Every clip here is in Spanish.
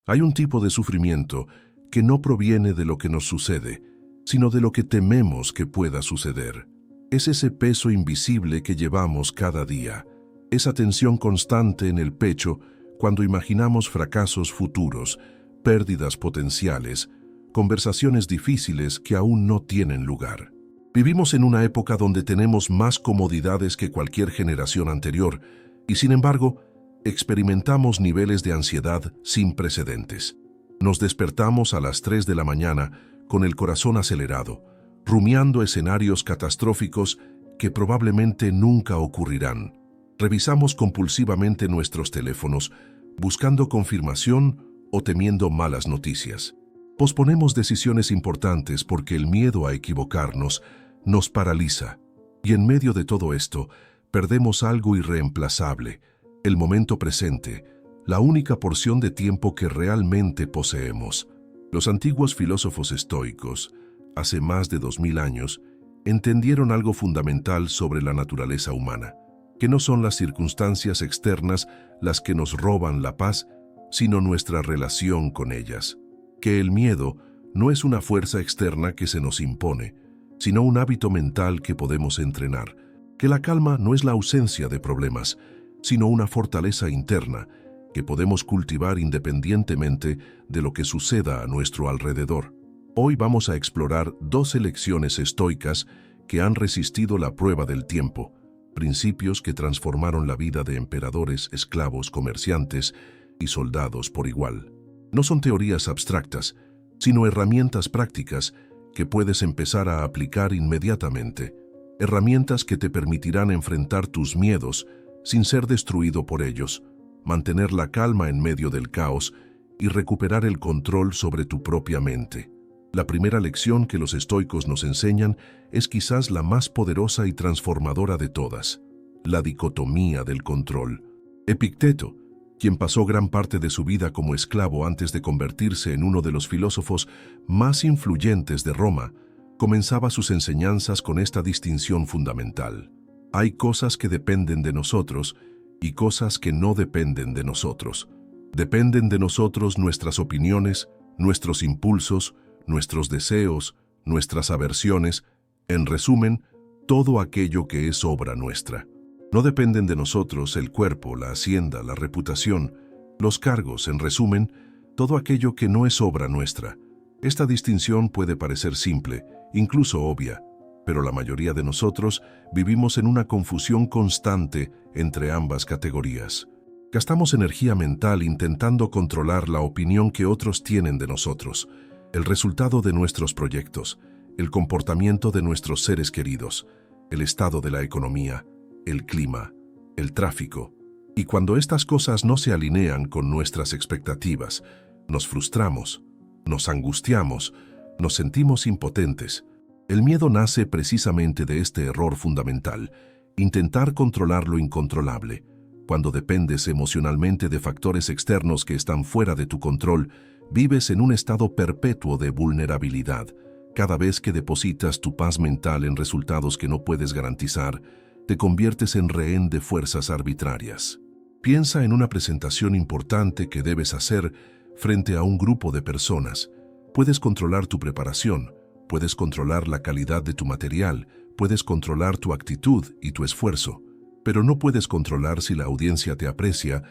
Hay un tipo de sufrimiento que no proviene de lo que nos sucede, sino de lo que tememos que pueda suceder. Es ese peso invisible que llevamos cada día, esa tensión constante en el pecho cuando imaginamos fracasos futuros, pérdidas potenciales, conversaciones difíciles que aún no tienen lugar. Vivimos en una época donde tenemos más comodidades que cualquier generación anterior y, sin embargo, experimentamos niveles de ansiedad sin precedentes. Nos despertamos a las 3 de la mañana con el corazón acelerado, rumiando escenarios catastróficos que probablemente nunca ocurrirán. Revisamos compulsivamente nuestros teléfonos, buscando confirmación o temiendo malas noticias. Posponemos decisiones importantes porque el miedo a equivocarnos nos paraliza. Y en medio de todo esto, perdemos algo irreemplazable, el momento presente, la única porción de tiempo que realmente poseemos. Los antiguos filósofos estoicos, hace más de 2000 años, entendieron algo fundamental sobre la naturaleza humana, que no son las circunstancias externas las que nos roban la paz, sino nuestra relación con ellas. Que el miedo no es una fuerza externa que se nos impone, sino un hábito mental que podemos entrenar. Que la calma no es la ausencia de problemas, sino una fortaleza interna que podemos cultivar independientemente de lo que suceda a nuestro alrededor. Hoy vamos a explorar 2 lecciones estoicas que han resistido la prueba del tiempo, principios que transformaron la vida de emperadores, esclavos, comerciantes y soldados por igual. No son teorías abstractas, sino herramientas prácticas que puedes empezar a aplicar inmediatamente. Herramientas que te permitirán enfrentar tus miedos sin ser destruido por ellos, mantener la calma en medio del caos y recuperar el control sobre tu propia mente. La primera lección que los estoicos nos enseñan es quizás la más poderosa y transformadora de todas: la dicotomía del control. Epicteto, quien pasó gran parte de su vida como esclavo antes de convertirse en uno de los filósofos más influyentes de Roma, comenzaba sus enseñanzas con esta distinción fundamental. Hay cosas que dependen de nosotros y cosas que no dependen de nosotros. Dependen de nosotros nuestras opiniones, nuestros impulsos, nuestros deseos, nuestras aversiones, en resumen, todo aquello que es obra nuestra. No dependen de nosotros el cuerpo, la hacienda, la reputación, los cargos, en resumen, todo aquello que no es obra nuestra. Esta distinción puede parecer simple, incluso obvia, pero la mayoría de nosotros vivimos en una confusión constante entre ambas categorías. Gastamos energía mental intentando controlar la opinión que otros tienen de nosotros, el resultado de nuestros proyectos, el comportamiento de nuestros seres queridos, el estado de la economía, el clima, el tráfico. Y cuando estas cosas no se alinean con nuestras expectativas, nos frustramos, nos angustiamos, nos sentimos impotentes. El miedo nace precisamente de este error fundamental: intentar controlar lo incontrolable. Cuando dependes emocionalmente de factores externos que están fuera de tu control, vives en un estado perpetuo de vulnerabilidad. Cada vez que depositas tu paz mental en resultados que no puedes garantizar, te conviertes en rehén de fuerzas arbitrarias. Piensa en una presentación importante que debes hacer frente a un grupo de personas. Puedes controlar tu preparación, puedes controlar la calidad de tu material, puedes controlar tu actitud y tu esfuerzo, pero no puedes controlar si la audiencia te aprecia,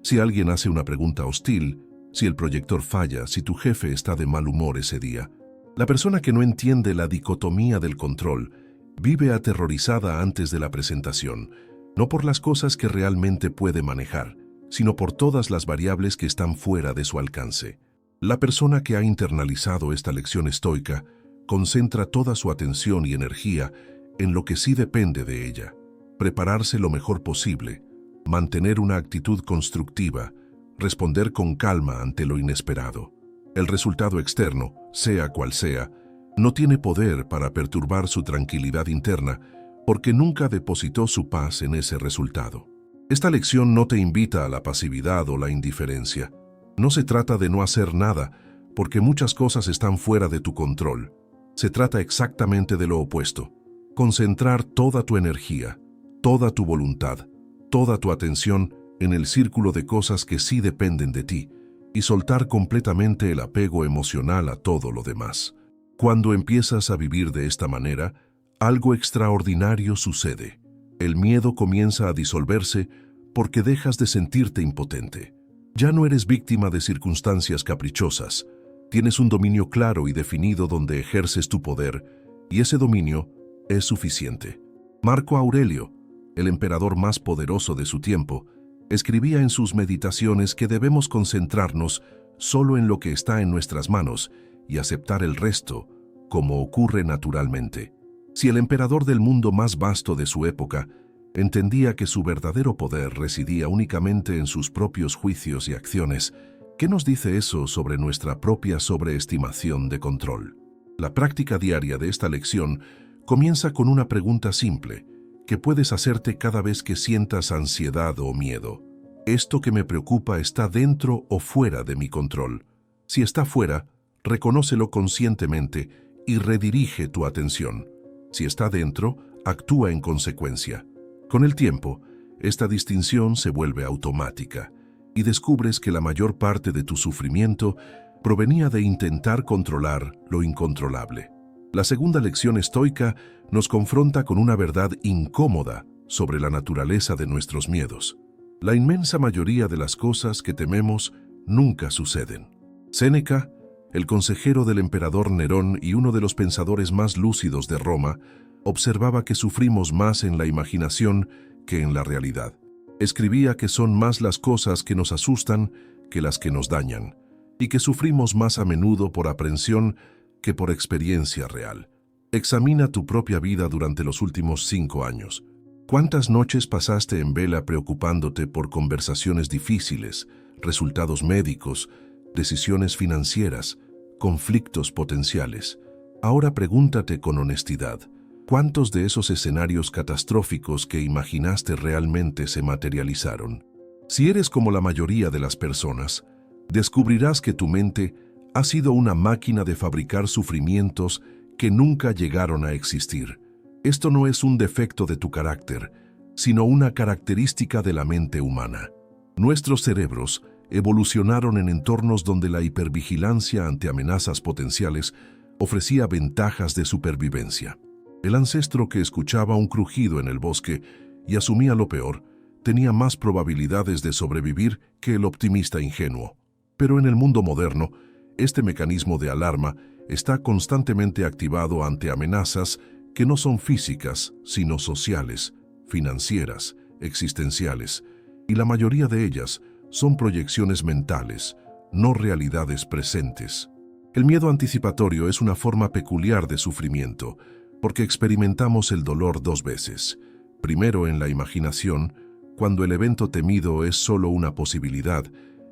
si alguien hace una pregunta hostil, si el proyector falla, si tu jefe está de mal humor ese día. La persona que no entiende la dicotomía del control vive aterrorizada antes de la presentación, no por las cosas que realmente puede manejar, sino por todas las variables que están fuera de su alcance. La persona que ha internalizado esta lección estoica concentra toda su atención y energía en lo que sí depende de ella: prepararse lo mejor posible, mantener una actitud constructiva, responder con calma ante lo inesperado. El resultado externo, sea cual sea, no tiene poder para perturbar su tranquilidad interna, porque nunca depositó su paz en ese resultado. Esta lección no te invita a la pasividad o la indiferencia. No se trata de no hacer nada, porque muchas cosas están fuera de tu control. Se trata exactamente de lo opuesto: concentrar toda tu energía, toda tu voluntad, toda tu atención en el círculo de cosas que sí dependen de ti, y soltar completamente el apego emocional a todo lo demás. Cuando empiezas a vivir de esta manera, algo extraordinario sucede. El miedo comienza a disolverse porque dejas de sentirte impotente. Ya no eres víctima de circunstancias caprichosas. Tienes un dominio claro y definido donde ejerces tu poder, y ese dominio es suficiente. Marco Aurelio, el emperador más poderoso de su tiempo, escribía en sus meditaciones que debemos concentrarnos solo en lo que está en nuestras manos y aceptar el resto como ocurre naturalmente. Si el emperador del mundo más vasto de su época entendía que su verdadero poder residía únicamente en sus propios juicios y acciones, ¿qué nos dice eso sobre nuestra propia sobreestimación de control? La práctica diaria de esta lección comienza con una pregunta simple que puedes hacerte cada vez que sientas ansiedad o miedo. ¿Esto que me preocupa está dentro o fuera de mi control? Si está fuera, reconócelo conscientemente y redirige tu atención. Si está dentro, actúa en consecuencia. Con el tiempo, esta distinción se vuelve automática y descubres que la mayor parte de tu sufrimiento provenía de intentar controlar lo incontrolable. La segunda lección estoica nos confronta con una verdad incómoda sobre la naturaleza de nuestros miedos. La inmensa mayoría de las cosas que tememos nunca suceden. Séneca, el consejero del emperador Nerón y uno de los pensadores más lúcidos de Roma, observaba que sufrimos más en la imaginación que en la realidad. Escribía que son más las cosas que nos asustan que las que nos dañan, y que sufrimos más a menudo por aprensión que por experiencia real. Examina tu propia vida durante los últimos 5 años. ¿Cuántas noches pasaste en vela preocupándote por conversaciones difíciles, resultados médicos, decisiones financieras, conflictos potenciales? Ahora pregúntate con honestidad, ¿cuántos de esos escenarios catastróficos que imaginaste realmente se materializaron? Si eres como la mayoría de las personas, descubrirás que tu mente ha sido una máquina de fabricar sufrimientos que nunca llegaron a existir. Esto no es un defecto de tu carácter, sino una característica de la mente humana. Nuestros cerebros evolucionaron en entornos donde la hipervigilancia ante amenazas potenciales ofrecía ventajas de supervivencia. El ancestro que escuchaba un crujido en el bosque y asumía lo peor, tenía más probabilidades de sobrevivir que el optimista ingenuo. Pero en el mundo moderno, este mecanismo de alarma está constantemente activado ante amenazas que no son físicas, sino sociales, financieras, existenciales, y la mayoría de ellas son proyecciones mentales, no realidades presentes. El miedo anticipatorio es una forma peculiar de sufrimiento, porque experimentamos el dolor 2 veces. Primero en la imaginación, cuando el evento temido es solo una posibilidad,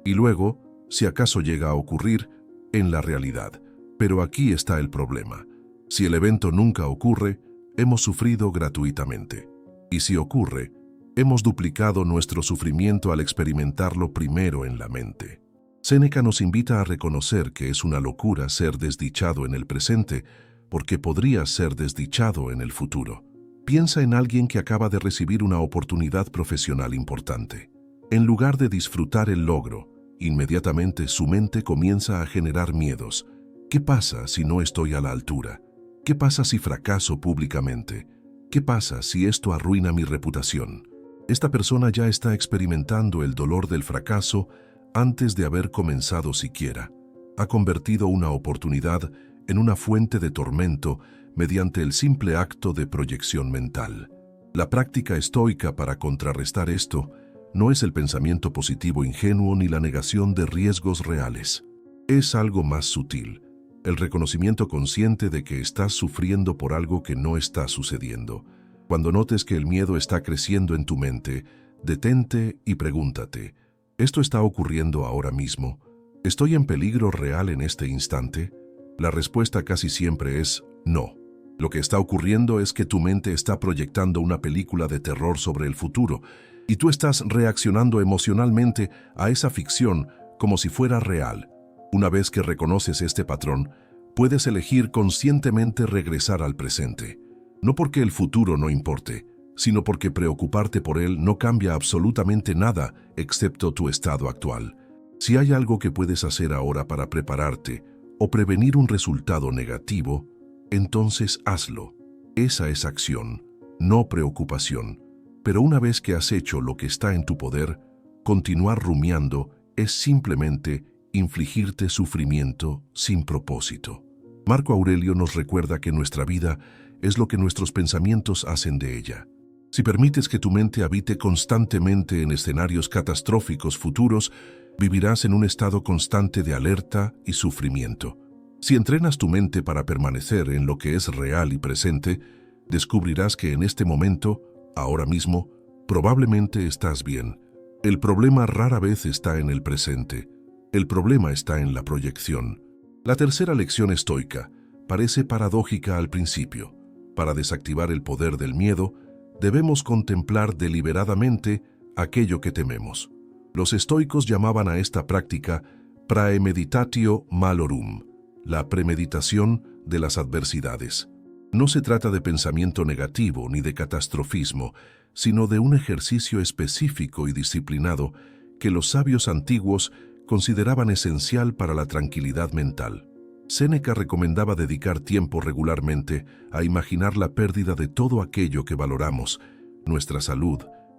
y luego, si acaso llega a ocurrir, en la realidad. Pero aquí está el problema. Si el evento nunca ocurre, hemos sufrido gratuitamente. Y si ocurre, hemos duplicado nuestro sufrimiento al experimentarlo primero en la mente. Séneca nos invita a reconocer que es una locura ser desdichado en el presente, porque podrías ser desdichado en el futuro. Piensa en alguien que acaba de recibir una oportunidad profesional importante. En lugar de disfrutar el logro, inmediatamente su mente comienza a generar miedos. ¿Qué pasa si no estoy a la altura? ¿Qué pasa si fracaso públicamente? ¿Qué pasa si esto arruina mi reputación? Esta persona ya está experimentando el dolor del fracaso antes de haber comenzado siquiera. Ha convertido una oportunidad en una fuente de tormento mediante el simple acto de proyección mental. La práctica estoica para contrarrestar esto no es el pensamiento positivo ingenuo ni la negación de riesgos reales. Es algo más sutil, el reconocimiento consciente de que estás sufriendo por algo que no está sucediendo. Cuando notes que el miedo está creciendo en tu mente, detente y pregúntate, ¿esto está ocurriendo ahora mismo? ¿Estoy en peligro real en este instante? La respuesta casi siempre es no. Lo que está ocurriendo es que tu mente está proyectando una película de terror sobre el futuro y tú estás reaccionando emocionalmente a esa ficción como si fuera real. Una vez que reconoces este patrón, puedes elegir conscientemente regresar al presente. No porque el futuro no importe, sino porque preocuparte por él no cambia absolutamente nada excepto tu estado actual. Si hay algo que puedes hacer ahora para prepararte o prevenir un resultado negativo, entonces hazlo. Esa es acción, no preocupación. Pero una vez que has hecho lo que está en tu poder, continuar rumiando es simplemente infligirte sufrimiento sin propósito. Marco Aurelio nos recuerda que nuestra vida es lo que nuestros pensamientos hacen de ella. Si permites que tu mente habite constantemente en escenarios catastróficos futuros, vivirás en un estado constante de alerta y sufrimiento. Si entrenas tu mente para permanecer en lo que es real y presente, descubrirás que en este momento, ahora mismo, probablemente estás bien. El problema rara vez está en el presente. El problema está en la proyección. La tercera lección estoica parece paradójica al principio. Para desactivar el poder del miedo, debemos contemplar deliberadamente aquello que tememos. Los estoicos llamaban a esta práctica praemeditatio malorum, la premeditación de las adversidades. No se trata de pensamiento negativo ni de catastrofismo, sino de un ejercicio específico y disciplinado que los sabios antiguos consideraban esencial para la tranquilidad mental. Séneca recomendaba dedicar tiempo regularmente a imaginar la pérdida de todo aquello que valoramos: nuestra salud,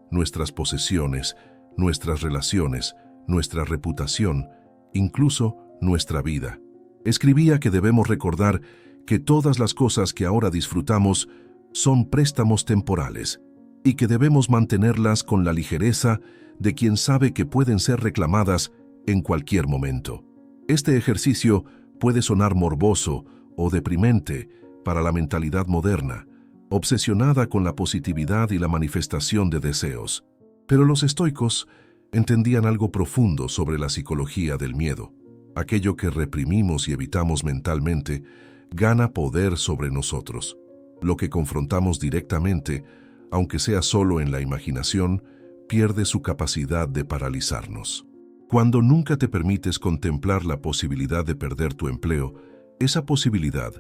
nuestras posesiones, nuestras relaciones, nuestra reputación, incluso nuestra vida. Escribía que debemos recordar que todas las cosas que ahora disfrutamos son préstamos temporales y que debemos mantenerlas con la ligereza de quien sabe que pueden ser reclamadas en cualquier momento. Este ejercicio puede sonar morboso o deprimente para la mentalidad moderna, obsesionada con la positividad y la manifestación de deseos. Pero los estoicos entendían algo profundo sobre la psicología del miedo. Aquello que reprimimos y evitamos mentalmente gana poder sobre nosotros. Lo que confrontamos directamente, aunque sea solo en la imaginación, pierde su capacidad de paralizarnos. Cuando nunca te permites contemplar la posibilidad de perder tu empleo, esa posibilidad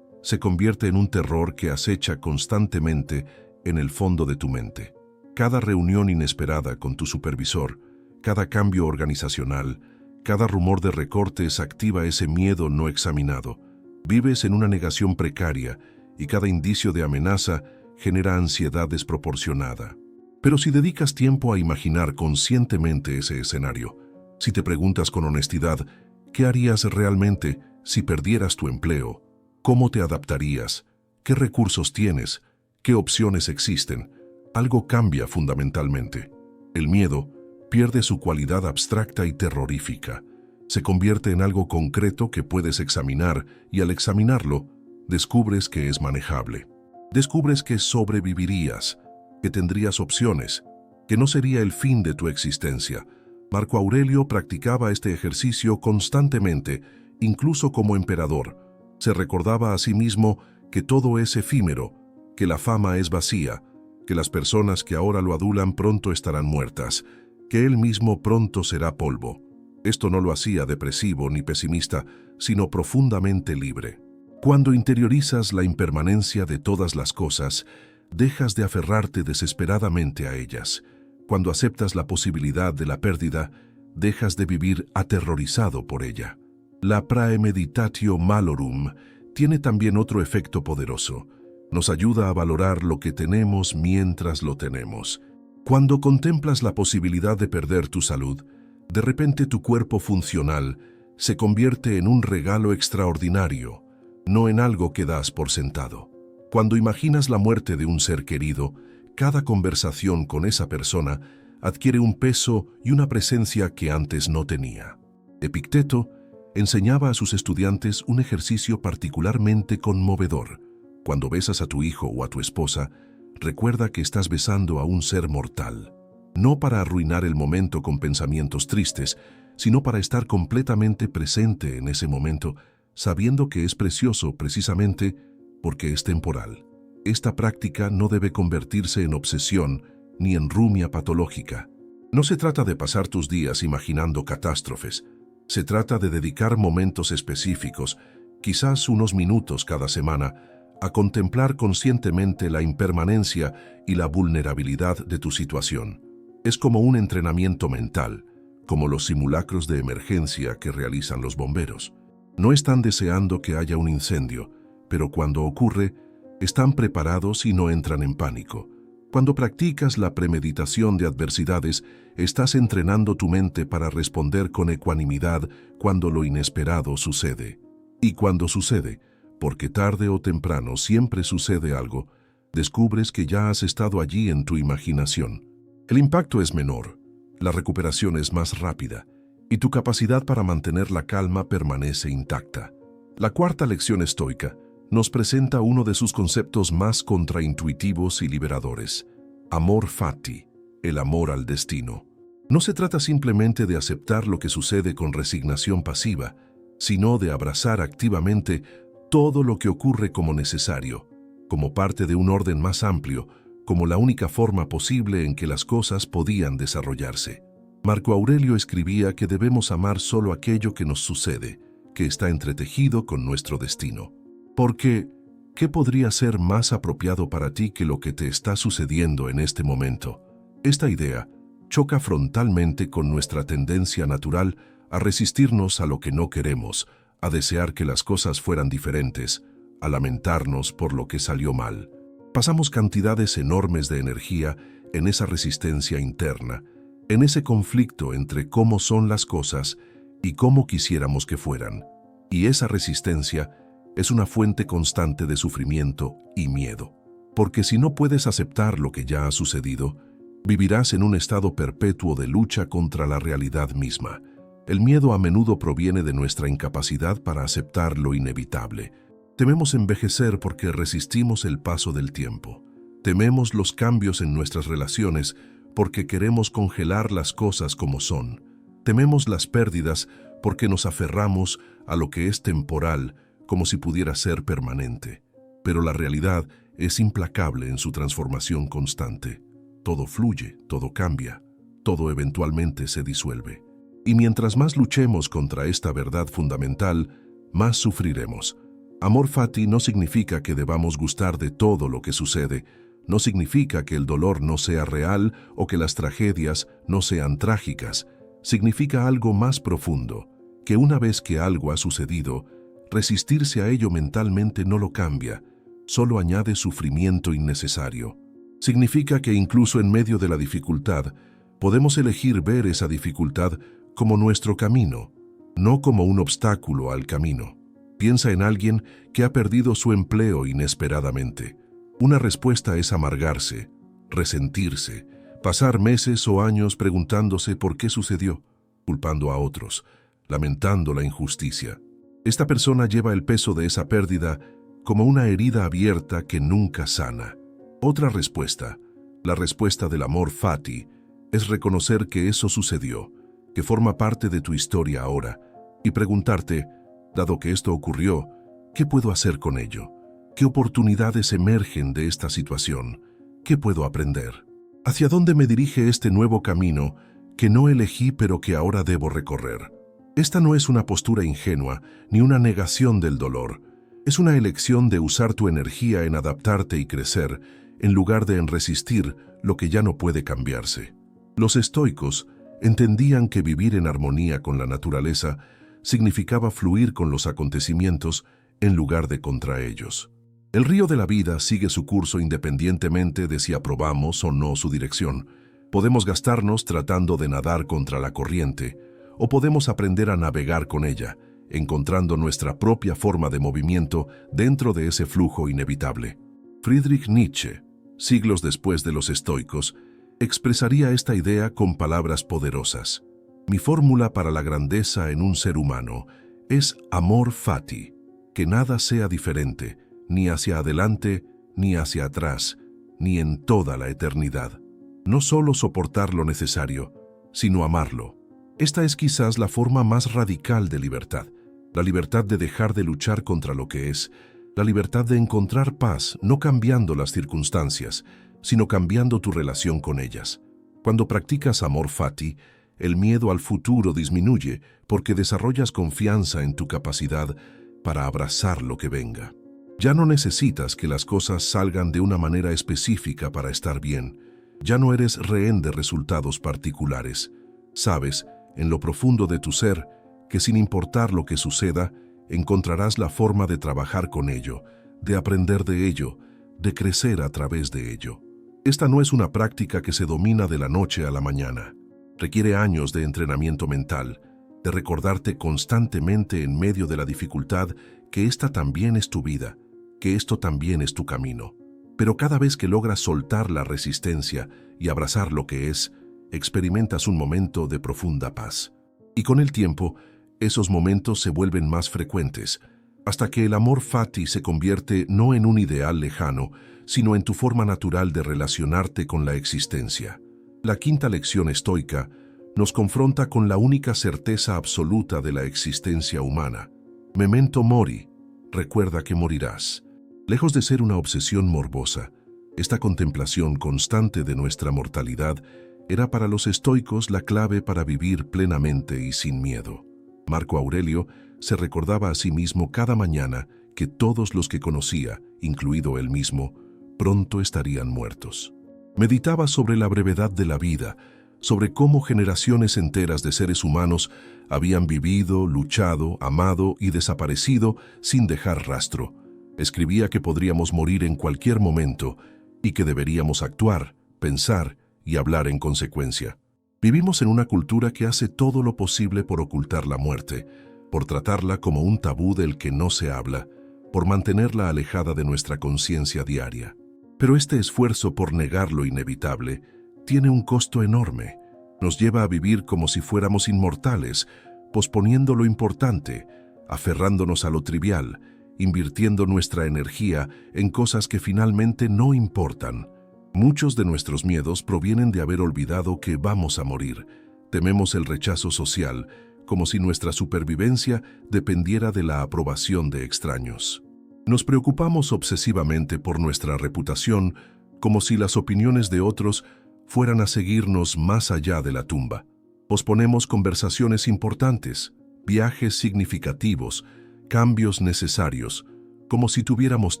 se convierte en un terror que acecha constantemente en el fondo de tu mente. Cada reunión inesperada con tu supervisor, cada cambio organizacional, cada rumor de recortes activa ese miedo no examinado. Vives en una negación precaria y cada indicio de amenaza genera ansiedad desproporcionada. Pero si dedicas tiempo a imaginar conscientemente ese escenario, si te preguntas con honestidad, ¿qué harías realmente si perdieras tu empleo? ¿Cómo te adaptarías? ¿Qué recursos tienes? ¿Qué opciones existen? Algo cambia fundamentalmente. El miedo pierde su cualidad abstracta y terrorífica. Se convierte en algo concreto que puedes examinar y al examinarlo, descubres que es manejable. Descubres que sobrevivirías, que tendrías opciones, que no sería el fin de tu existencia. Marco Aurelio practicaba este ejercicio constantemente, incluso como emperador. Se recordaba a sí mismo que todo es efímero, que la fama es vacía, que las personas que ahora lo adulan pronto estarán muertas, que él mismo pronto será polvo. Esto no lo hacía depresivo ni pesimista, sino profundamente libre. Cuando interiorizas la impermanencia de todas las cosas, dejas de aferrarte desesperadamente a ellas. Cuando aceptas la posibilidad de la pérdida, dejas de vivir aterrorizado por ella. La praemeditatio malorum tiene también otro efecto poderoso. Nos ayuda a valorar lo que tenemos mientras lo tenemos. Cuando contemplas la posibilidad de perder tu salud, de repente tu cuerpo funcional se convierte en un regalo extraordinario, no en algo que das por sentado. Cuando imaginas la muerte de un ser querido, cada conversación con esa persona adquiere un peso y una presencia que antes no tenía. Epicteto enseñaba a sus estudiantes un ejercicio particularmente conmovedor. Cuando besas a tu hijo o a tu esposa, recuerda que estás besando a un ser mortal. No para arruinar el momento con pensamientos tristes, sino para estar completamente presente en ese momento, sabiendo que es precioso precisamente porque es temporal. Esta práctica no debe convertirse en obsesión ni en rumia patológica. No se trata de pasar tus días imaginando catástrofes. Se trata de dedicar momentos específicos, quizás unos minutos cada semana, a contemplar conscientemente la impermanencia y la vulnerabilidad de tu situación. Es como un entrenamiento mental, como los simulacros de emergencia que realizan los bomberos. No están deseando que haya un incendio, pero cuando ocurre, están preparados y no entran en pánico. Cuando practicas la premeditación de adversidades, estás entrenando tu mente para responder con ecuanimidad cuando lo inesperado sucede. Y cuando sucede, porque tarde o temprano siempre sucede algo, descubres que ya has estado allí en tu imaginación. El impacto es menor, la recuperación es más rápida, y tu capacidad para mantener la calma permanece intacta. La cuarta lección estoica nos presenta uno de sus conceptos más contraintuitivos y liberadores: amor fati, el amor al destino. No se trata simplemente de aceptar lo que sucede con resignación pasiva, sino de abrazar activamente todo lo que ocurre como necesario, como parte de un orden más amplio, como la única forma posible en que las cosas podían desarrollarse. Marco Aurelio escribía que debemos amar solo aquello que nos sucede, que está entretejido con nuestro destino. Porque, ¿qué podría ser más apropiado para ti que lo que te está sucediendo en este momento? Esta idea choca frontalmente con nuestra tendencia natural a resistirnos a lo que no queremos, a desear que las cosas fueran diferentes, a lamentarnos por lo que salió mal. Pasamos cantidades enormes de energía en esa resistencia interna, en ese conflicto entre cómo son las cosas y cómo quisiéramos que fueran. Y esa resistencia es una fuente constante de sufrimiento y miedo. Porque si no puedes aceptar lo que ya ha sucedido, vivirás en un estado perpetuo de lucha contra la realidad misma. El miedo a menudo proviene de nuestra incapacidad para aceptar lo inevitable. Tememos envejecer porque resistimos el paso del tiempo. Tememos los cambios en nuestras relaciones porque queremos congelar las cosas como son. Tememos las pérdidas porque nos aferramos a lo que es temporal, como si pudiera ser permanente. Pero la realidad es implacable en su transformación constante. Todo fluye, todo cambia, todo eventualmente se disuelve. Y mientras más luchemos contra esta verdad fundamental, más sufriremos. Amor fati no significa que debamos gustar de todo lo que sucede, no significa que el dolor no sea real o que las tragedias no sean trágicas. Significa algo más profundo, que una vez que algo ha sucedido, resistirse a ello mentalmente no lo cambia, solo añade sufrimiento innecesario. Significa que incluso en medio de la dificultad, podemos elegir ver esa dificultad como nuestro camino, no como un obstáculo al camino. Piensa en alguien que ha perdido su empleo inesperadamente. Una respuesta es amargarse, resentirse, pasar meses o años preguntándose por qué sucedió, culpando a otros, lamentando la injusticia. Esta persona lleva el peso de esa pérdida como una herida abierta que nunca sana. Otra respuesta, la respuesta del amor fati, es reconocer que eso sucedió, que forma parte de tu historia ahora, y preguntarte, dado que esto ocurrió, ¿qué puedo hacer con ello? ¿Qué oportunidades emergen de esta situación? ¿Qué puedo aprender? ¿Hacia dónde me dirige este nuevo camino que no elegí pero que ahora debo recorrer? Esta no es una postura ingenua ni una negación del dolor. Es una elección de usar tu energía en adaptarte y crecer, en lugar de en resistir lo que ya no puede cambiarse. Los estoicos entendían que vivir en armonía con la naturaleza significaba fluir con los acontecimientos en lugar de contra ellos. El río de la vida sigue su curso independientemente de si aprobamos o no su dirección. Podemos gastarnos tratando de nadar contra la corriente, o podemos aprender a navegar con ella, encontrando nuestra propia forma de movimiento dentro de ese flujo inevitable. Friedrich Nietzsche, siglos después de los estoicos, expresaría esta idea con palabras poderosas. Mi fórmula para la grandeza en un ser humano es amor fati, que nada sea diferente, ni hacia adelante, ni hacia atrás, ni en toda la eternidad. No solo soportar lo necesario, sino amarlo. Esta es quizás la forma más radical de libertad, la libertad de dejar de luchar contra lo que es, la libertad de encontrar paz no cambiando las circunstancias, sino cambiando tu relación con ellas. Cuando practicas amor fati, el miedo al futuro disminuye porque desarrollas confianza en tu capacidad para abrazar lo que venga. Ya no necesitas que las cosas salgan de una manera específica para estar bien. Ya no eres rehén de resultados particulares. Sabes, en lo profundo de tu ser, que sin importar lo que suceda, encontrarás la forma de trabajar con ello, de aprender de ello, de crecer a través de ello. Esta no es una práctica que se domina de la noche a la mañana. Requiere años de entrenamiento mental, de recordarte constantemente en medio de la dificultad que esta también es tu vida, que esto también es tu camino. Pero cada vez que logras soltar la resistencia y abrazar lo que es, experimentas un momento de profunda paz. Y con el tiempo, esos momentos se vuelven más frecuentes, hasta que el amor fati se convierte no en un ideal lejano, sino en tu forma natural de relacionarte con la existencia. La quinta lección estoica nos confronta con la única certeza absoluta de la existencia humana. Memento mori, recuerda que morirás. Lejos de ser una obsesión morbosa, esta contemplación constante de nuestra mortalidad era para los estoicos la clave para vivir plenamente y sin miedo. Marco Aurelio se recordaba a sí mismo cada mañana que todos los que conocía, incluido él mismo, pronto estarían muertos. Meditaba sobre la brevedad de la vida, sobre cómo generaciones enteras de seres humanos habían vivido, luchado, amado y desaparecido sin dejar rastro. Escribía que podríamos morir en cualquier momento y que deberíamos actuar, pensar y hablar en consecuencia. Vivimos en una cultura que hace todo lo posible por ocultar la muerte, por tratarla como un tabú del que no se habla, por mantenerla alejada de nuestra conciencia diaria. Pero este esfuerzo por negar lo inevitable tiene un costo enorme. Nos lleva a vivir como si fuéramos inmortales, posponiendo lo importante, aferrándonos a lo trivial, invirtiendo nuestra energía en cosas que finalmente no importan. Muchos de nuestros miedos provienen de haber olvidado que vamos a morir. Tememos el rechazo social, como si nuestra supervivencia dependiera de la aprobación de extraños. Nos preocupamos obsesivamente por nuestra reputación, como si las opiniones de otros fueran a seguirnos más allá de la tumba. Posponemos conversaciones importantes, viajes significativos, cambios necesarios, como si tuviéramos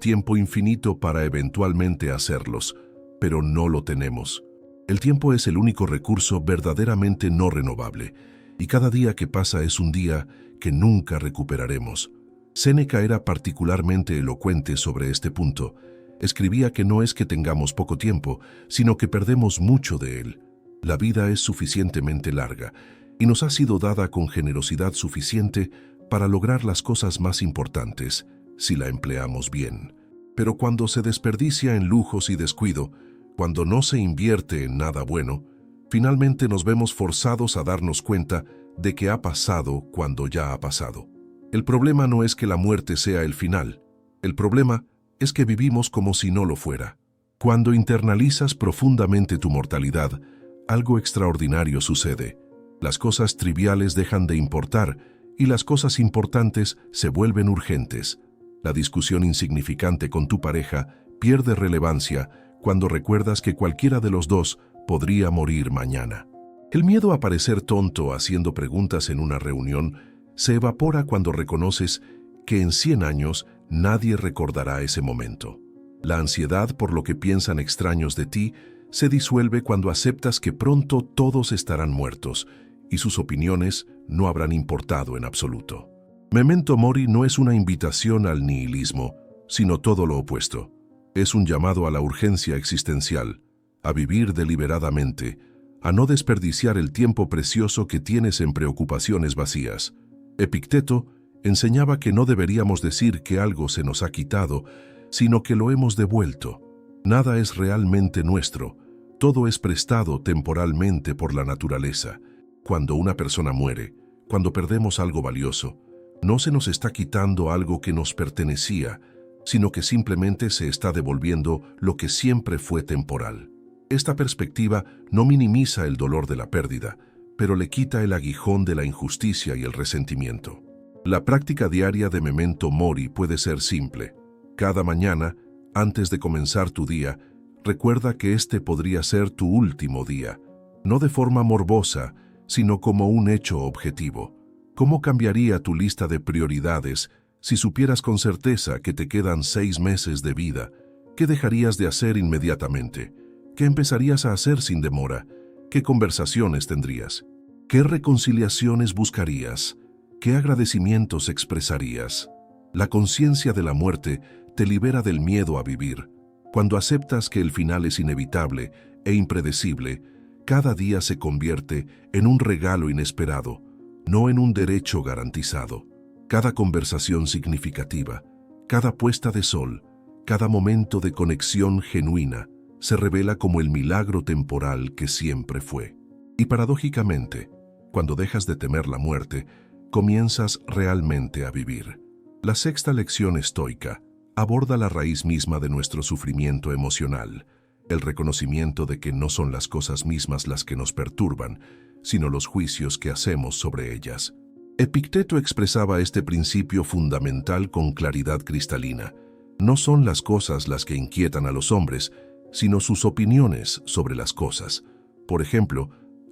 tiempo infinito para eventualmente hacerlos, pero no lo tenemos. El tiempo es el único recurso verdaderamente no renovable, y cada día que pasa es un día que nunca recuperaremos. Séneca era particularmente elocuente sobre este punto. Escribía que no es que tengamos poco tiempo, sino que perdemos mucho de él. La vida es suficientemente larga, y nos ha sido dada con generosidad suficiente para lograr las cosas más importantes, si la empleamos bien. Pero cuando se desperdicia en lujos y descuido, cuando no se invierte en nada bueno, finalmente nos vemos forzados a darnos cuenta de que ha pasado cuando ya ha pasado. El problema no es que la muerte sea el final. El problema es que vivimos como si no lo fuera. Cuando internalizas profundamente tu mortalidad, algo extraordinario sucede. Las cosas triviales dejan de importar y las cosas importantes se vuelven urgentes. La discusión insignificante con tu pareja pierde relevancia cuando recuerdas que cualquiera de los dos podría morir mañana. El miedo a parecer tonto haciendo preguntas en una reunión se evapora cuando reconoces que en 100 años nadie recordará ese momento. La ansiedad por lo que piensan extraños de ti se disuelve cuando aceptas que pronto todos estarán muertos y sus opiniones no habrán importado en absoluto. Memento mori no es una invitación al nihilismo, sino todo lo opuesto. Es un llamado a la urgencia existencial, a vivir deliberadamente, a no desperdiciar el tiempo precioso que tienes en preocupaciones vacías. Epicteto enseñaba que no deberíamos decir que algo se nos ha quitado, sino que lo hemos devuelto. Nada es realmente nuestro, todo es prestado temporalmente por la naturaleza. Cuando una persona muere, cuando perdemos algo valioso, no se nos está quitando algo que nos pertenecía, sino que simplemente se está devolviendo lo que siempre fue temporal. Esta perspectiva no minimiza el dolor de la pérdida, pero le quita el aguijón de la injusticia y el resentimiento. La práctica diaria de memento mori puede ser simple. Cada mañana, antes de comenzar tu día, recuerda que este podría ser tu último día, no de forma morbosa, sino como un hecho objetivo. ¿Cómo cambiaría tu lista de prioridades si supieras con certeza que te quedan 6 meses de vida? ¿Qué dejarías de hacer inmediatamente? ¿Qué empezarías a hacer sin demora? ¿Qué conversaciones tendrías? ¿Qué reconciliaciones buscarías? ¿Qué agradecimientos expresarías? La conciencia de la muerte te libera del miedo a vivir. Cuando aceptas que el final es inevitable e impredecible, cada día se convierte en un regalo inesperado, no en un derecho garantizado. Cada conversación significativa, cada puesta de sol, cada momento de conexión genuina, se revela como el milagro temporal que siempre fue. Y paradójicamente, cuando dejas de temer la muerte, comienzas realmente a vivir. La sexta lección estoica aborda la raíz misma de nuestro sufrimiento emocional, el reconocimiento de que no son las cosas mismas las que nos perturban, sino los juicios que hacemos sobre ellas. Epicteto expresaba este principio fundamental con claridad cristalina. No son las cosas las que inquietan a los hombres, sino sus opiniones sobre las cosas. Por ejemplo,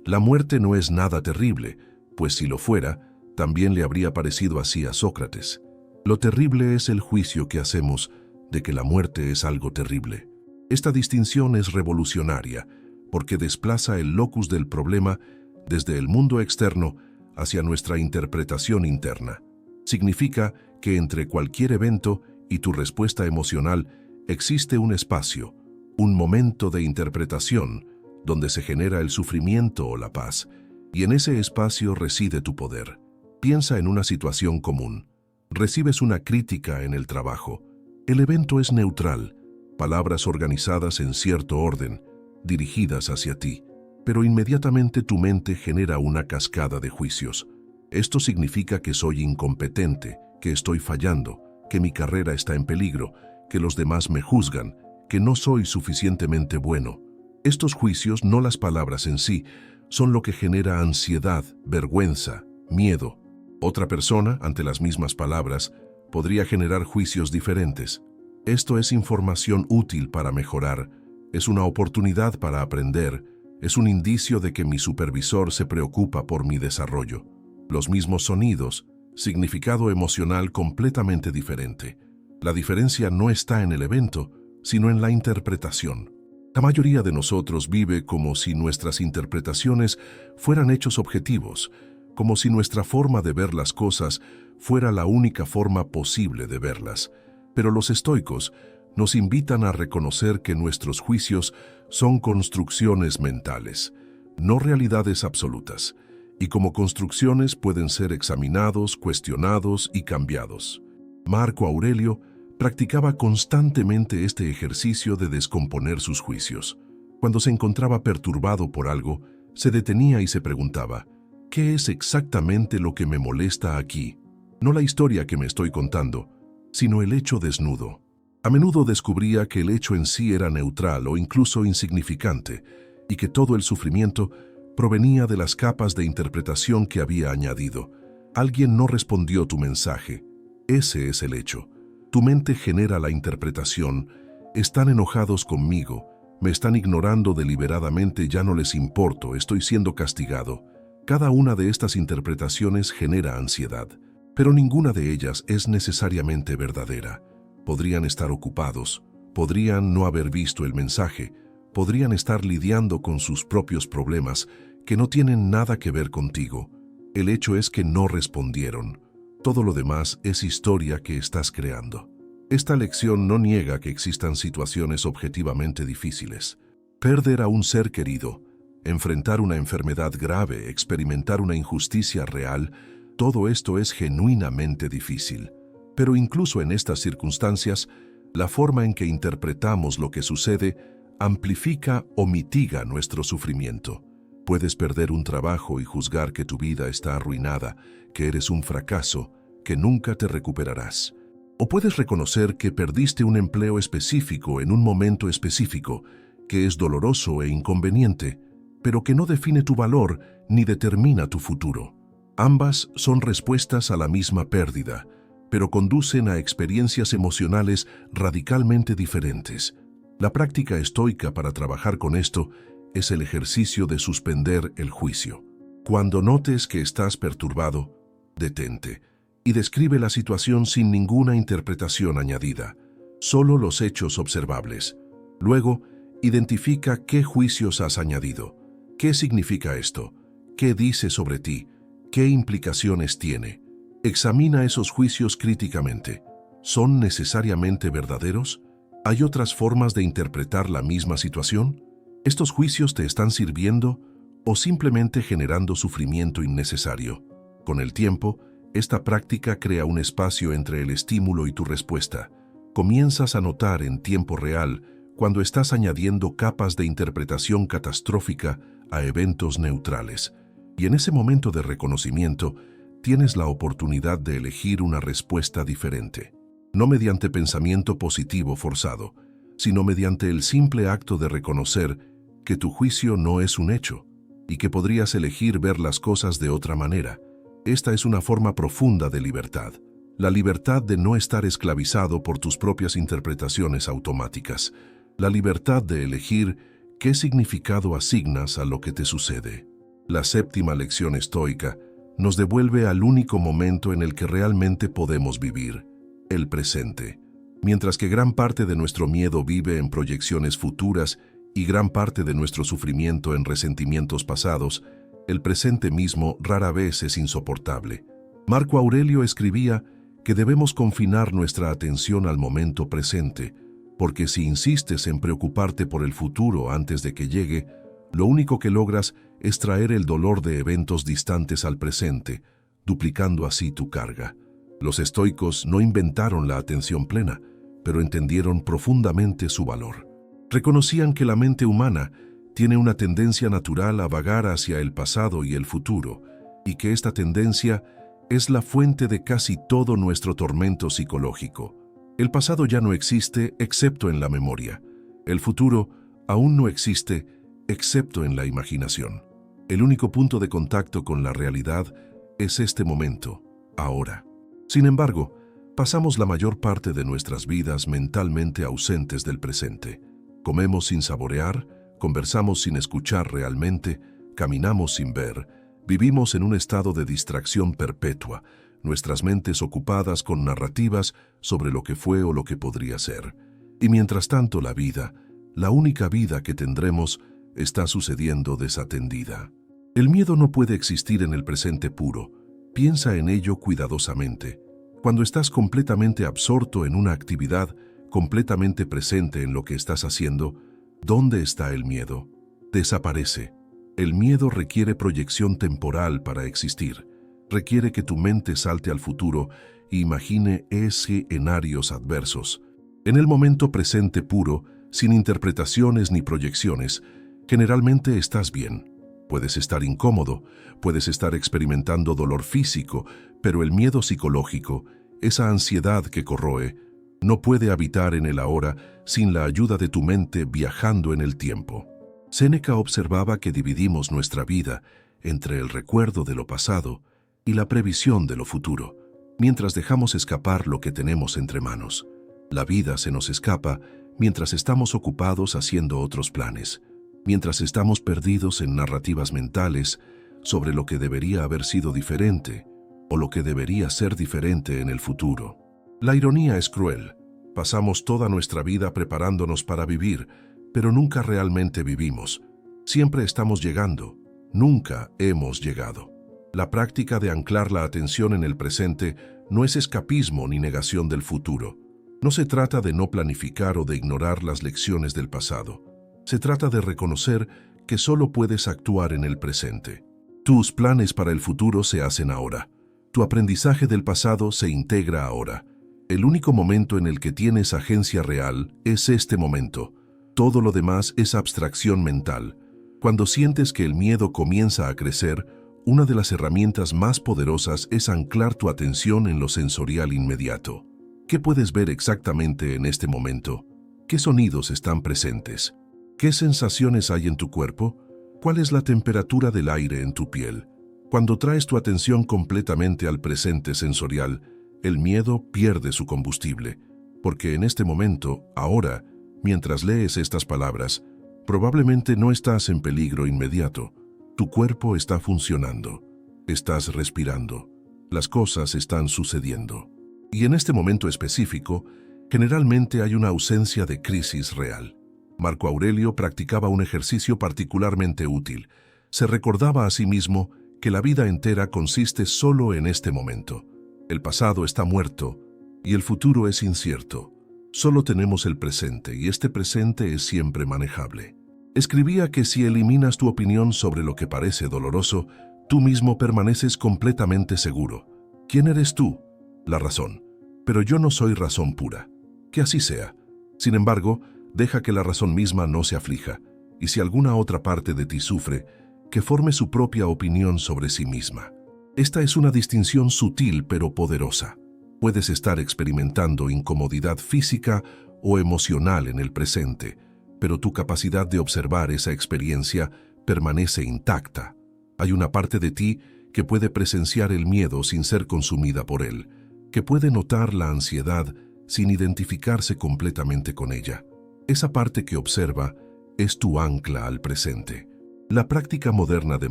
la muerte no es nada terrible, pues si lo fuera, también le habría parecido así a Sócrates. Lo terrible es el juicio que hacemos de que la muerte es algo terrible. Esta distinción es revolucionaria, porque desplaza el locus del problema desde el mundo externo hacia nuestra interpretación interna. Significa que entre cualquier evento y tu respuesta emocional existe un espacio, un momento de interpretación, donde se genera el sufrimiento o la paz, y en ese espacio reside tu poder. Piensa en una situación común. Recibes una crítica en el trabajo. El evento es neutral, palabras organizadas en cierto orden, dirigidas hacia ti, pero inmediatamente tu mente genera una cascada de juicios. Esto significa que soy incompetente, que estoy fallando, que mi carrera está en peligro, que los demás me juzgan, que no soy suficientemente bueno. Estos juicios, no las palabras en sí, son lo que genera ansiedad, vergüenza, miedo. Otra persona, ante las mismas palabras, podría generar juicios diferentes. Esto es información útil para mejorar, es una oportunidad para aprender, es un indicio de que mi supervisor se preocupa por mi desarrollo. Los mismos sonidos, significado emocional completamente diferente. La diferencia no está en el evento, sino en la interpretación. La mayoría de nosotros vive como si nuestras interpretaciones fueran hechos objetivos, como si nuestra forma de ver las cosas fuera la única forma posible de verlas. Pero los estoicos nos invitan a reconocer que nuestros juicios son construcciones mentales, no realidades absolutas, y como construcciones pueden ser examinados, cuestionados y cambiados. Marco Aurelio practicaba constantemente este ejercicio de descomponer sus juicios. Cuando se encontraba perturbado por algo, se detenía y se preguntaba, ¿qué es exactamente lo que me molesta aquí? No la historia que me estoy contando, sino el hecho desnudo. A menudo descubría que el hecho en sí era neutral o incluso insignificante, y que todo el sufrimiento provenía de las capas de interpretación que había añadido. Alguien no respondió tu mensaje. Ese es el hecho. Tu mente genera la interpretación. Están enojados conmigo, me están ignorando deliberadamente, ya no les importo, estoy siendo castigado. Cada una de estas interpretaciones genera ansiedad, pero ninguna de ellas es necesariamente verdadera. Podrían estar ocupados, podrían no haber visto el mensaje, podrían estar lidiando con sus propios problemas que no tienen nada que ver contigo. El hecho es que no respondieron. Todo lo demás es historia que estás creando. Esta lección no niega que existan situaciones objetivamente difíciles. Perder a un ser querido, enfrentar una enfermedad grave, experimentar una injusticia real, todo esto es genuinamente difícil. Pero incluso en estas circunstancias, la forma en que interpretamos lo que sucede amplifica o mitiga nuestro sufrimiento. Puedes perder un trabajo y juzgar que tu vida está arruinada, que eres un fracaso, que nunca te recuperarás. O puedes reconocer que perdiste un empleo específico en un momento específico, que es doloroso e inconveniente, pero que no define tu valor ni determina tu futuro. Ambas son respuestas a la misma pérdida, pero conducen a experiencias emocionales radicalmente diferentes. La práctica estoica para trabajar con esto es el ejercicio de suspender el juicio. Cuando notes que estás perturbado, detente y describe la situación sin ninguna interpretación añadida, solo los hechos observables. Luego, identifica qué juicios has añadido. ¿Qué significa esto? ¿Qué dice sobre ti? ¿Qué implicaciones tiene? Examina esos juicios críticamente. ¿Son necesariamente verdaderos? ¿Hay otras formas de interpretar la misma situación? ¿Estos juicios te están sirviendo o simplemente generando sufrimiento innecesario? Con el tiempo, esta práctica crea un espacio entre el estímulo y tu respuesta. Comienzas a notar en tiempo real cuando estás añadiendo capas de interpretación catastrófica a eventos neutrales. Y en ese momento de reconocimiento, tienes la oportunidad de elegir una respuesta diferente. No mediante pensamiento positivo forzado, sino mediante el simple acto de reconocer que tu juicio no es un hecho y que podrías elegir ver las cosas de otra manera. Esta es una forma profunda de libertad. La libertad de no estar esclavizado por tus propias interpretaciones automáticas. La libertad de elegir qué significado asignas a lo que te sucede. La séptima lección estoica nos devuelve al único momento en el que realmente podemos vivir, el presente. Mientras que gran parte de nuestro miedo vive en proyecciones futuras y gran parte de nuestro sufrimiento en resentimientos pasados, el presente mismo rara vez es insoportable. Marco Aurelio escribía que debemos confinar nuestra atención al momento presente, porque si insistes en preocuparte por el futuro antes de que llegue, lo único que logras es traer el dolor de eventos distantes al presente, duplicando así tu carga. Los estoicos no inventaron la atención plena, pero entendieron profundamente su valor. Reconocían que la mente humana tiene una tendencia natural a vagar hacia el pasado y el futuro, y que esta tendencia es la fuente de casi todo nuestro tormento psicológico. El pasado ya no existe excepto en la memoria. El futuro aún no existe excepto en la imaginación. El único punto de contacto con la realidad es este momento, ahora. Sin embargo, pasamos la mayor parte de nuestras vidas mentalmente ausentes del presente. Comemos sin saborear, conversamos sin escuchar realmente, caminamos sin ver, vivimos en un estado de distracción perpetua, nuestras mentes ocupadas con narrativas sobre lo que fue o lo que podría ser. Y mientras tanto la vida, la única vida que tendremos, está sucediendo desatendida. El miedo no puede existir en el presente puro. Piensa en ello cuidadosamente. Cuando estás completamente absorto en una actividad, completamente presente en lo que estás haciendo, ¿dónde está el miedo? Desaparece. El miedo requiere proyección temporal para existir. Requiere que tu mente salte al futuro e imagine escenarios adversos. En el momento presente puro, sin interpretaciones ni proyecciones, generalmente estás bien. Puedes estar incómodo, puedes estar experimentando dolor físico, pero el miedo psicológico, esa ansiedad que corroe, no puede habitar en el ahora sin la ayuda de tu mente viajando en el tiempo. Séneca observaba que dividimos nuestra vida entre el recuerdo de lo pasado y la previsión de lo futuro, mientras dejamos escapar lo que tenemos entre manos. La vida se nos escapa mientras estamos ocupados haciendo otros planes, mientras estamos perdidos en narrativas mentales sobre lo que debería haber sido diferente o lo que debería ser diferente en el futuro. La ironía es cruel. Pasamos toda nuestra vida preparándonos para vivir, pero nunca realmente vivimos. Siempre estamos llegando, nunca hemos llegado. La práctica de anclar la atención en el presente no es escapismo ni negación del futuro. No se trata de no planificar o de ignorar las lecciones del pasado. Se trata de reconocer que solo puedes actuar en el presente. Tus planes para el futuro se hacen ahora. Tu aprendizaje del pasado se integra ahora. El único momento en el que tienes agencia real es este momento. Todo lo demás es abstracción mental. Cuando sientes que el miedo comienza a crecer, una de las herramientas más poderosas es anclar tu atención en lo sensorial inmediato. ¿Qué puedes ver exactamente en este momento? ¿Qué sonidos están presentes? ¿Qué sensaciones hay en tu cuerpo? ¿Cuál es la temperatura del aire en tu piel? Cuando traes tu atención completamente al presente sensorial, el miedo pierde su combustible, porque en este momento, ahora, mientras lees estas palabras, probablemente no estás en peligro inmediato. Tu cuerpo está funcionando, estás respirando, las cosas están sucediendo. Y en este momento específico, generalmente hay una ausencia de crisis real. Marco Aurelio practicaba un ejercicio particularmente útil. Se recordaba a sí mismo que la vida entera consiste solo en este momento. El pasado está muerto y el futuro es incierto. Solo tenemos el presente y este presente es siempre manejable. Escribía que si eliminas tu opinión sobre lo que parece doloroso, tú mismo permaneces completamente seguro. ¿Quién eres tú? La razón. Pero yo no soy razón pura. Que así sea. Sin embargo, deja que la razón misma no se aflija, y si alguna otra parte de ti sufre, que forme su propia opinión sobre sí misma. Esta es una distinción sutil pero poderosa. Puedes estar experimentando incomodidad física o emocional en el presente, pero tu capacidad de observar esa experiencia permanece intacta. Hay una parte de ti que puede presenciar el miedo sin ser consumida por él, que puede notar la ansiedad sin identificarse completamente con ella. Esa parte que observa es tu ancla al presente. La práctica moderna de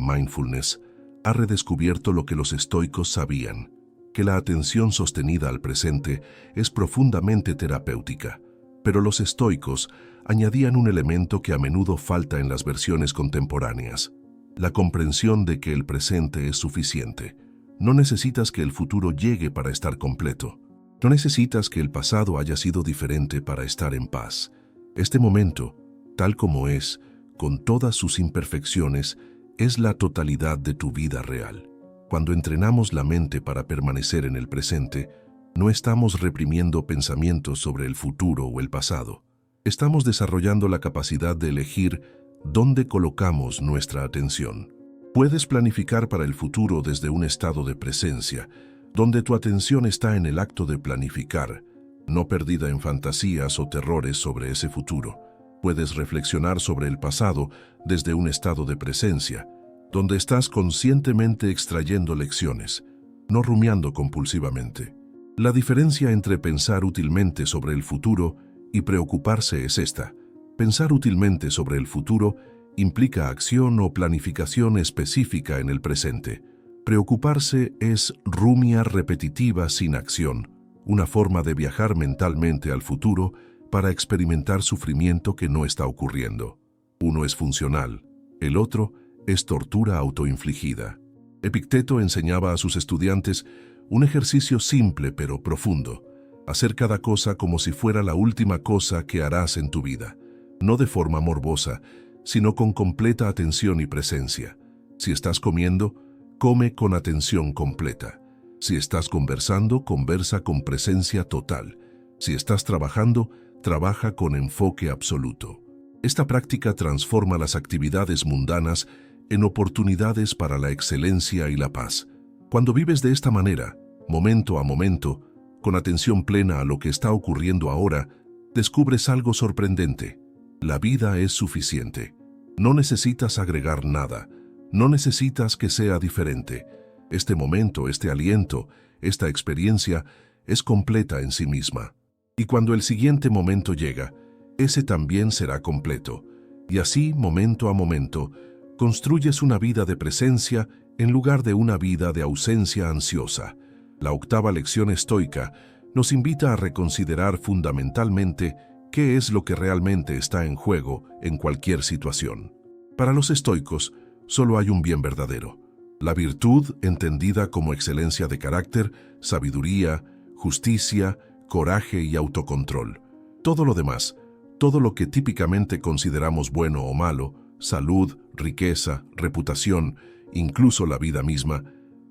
mindfulness ha redescubierto lo que los estoicos sabían, que la atención sostenida al presente es profundamente terapéutica. Pero los estoicos añadían un elemento que a menudo falta en las versiones contemporáneas: la comprensión de que el presente es suficiente. No necesitas que el futuro llegue para estar completo. No necesitas que el pasado haya sido diferente para estar en paz. Este momento, tal como es, con todas sus imperfecciones, es la totalidad de tu vida real. Cuando entrenamos la mente para permanecer en el presente, no estamos reprimiendo pensamientos sobre el futuro o el pasado. Estamos desarrollando la capacidad de elegir dónde colocamos nuestra atención. Puedes planificar para el futuro desde un estado de presencia, donde tu atención está en el acto de planificar, no perdida en fantasías o terrores sobre ese futuro. Puedes reflexionar sobre el pasado desde un estado de presencia, donde estás conscientemente extrayendo lecciones, no rumiando compulsivamente. La diferencia entre pensar útilmente sobre el futuro y preocuparse es esta: pensar útilmente sobre el futuro implica acción o planificación específica en el presente. Preocuparse es rumia repetitiva sin acción, una forma de viajar mentalmente al futuro para experimentar sufrimiento que no está ocurriendo. Uno es funcional, el otro es tortura autoinfligida. Epicteto enseñaba a sus estudiantes un ejercicio simple pero profundo: hacer cada cosa como si fuera la última cosa que harás en tu vida, no de forma morbosa, sino con completa atención y presencia. Si estás comiendo, come con atención completa. Si estás conversando, conversa con presencia total. Si estás trabajando, trabaja con enfoque absoluto. Esta práctica transforma las actividades mundanas en oportunidades para la excelencia y la paz. Cuando vives de esta manera, momento a momento, con atención plena a lo que está ocurriendo ahora, descubres algo sorprendente. La vida es suficiente. No necesitas agregar nada. No necesitas que sea diferente. Este momento, este aliento, esta experiencia es completa en sí misma. Y cuando el siguiente momento llega, ese también será completo. Y así, momento a momento, construyes una vida de presencia en lugar de una vida de ausencia ansiosa. La octava lección estoica nos invita a reconsiderar fundamentalmente qué es lo que realmente está en juego en cualquier situación. Para los estoicos, solo hay un bien verdadero: la virtud entendida como excelencia de carácter, sabiduría, justicia, coraje y autocontrol. Todo lo demás, todo lo que típicamente consideramos bueno o malo, salud, riqueza, reputación, incluso la vida misma,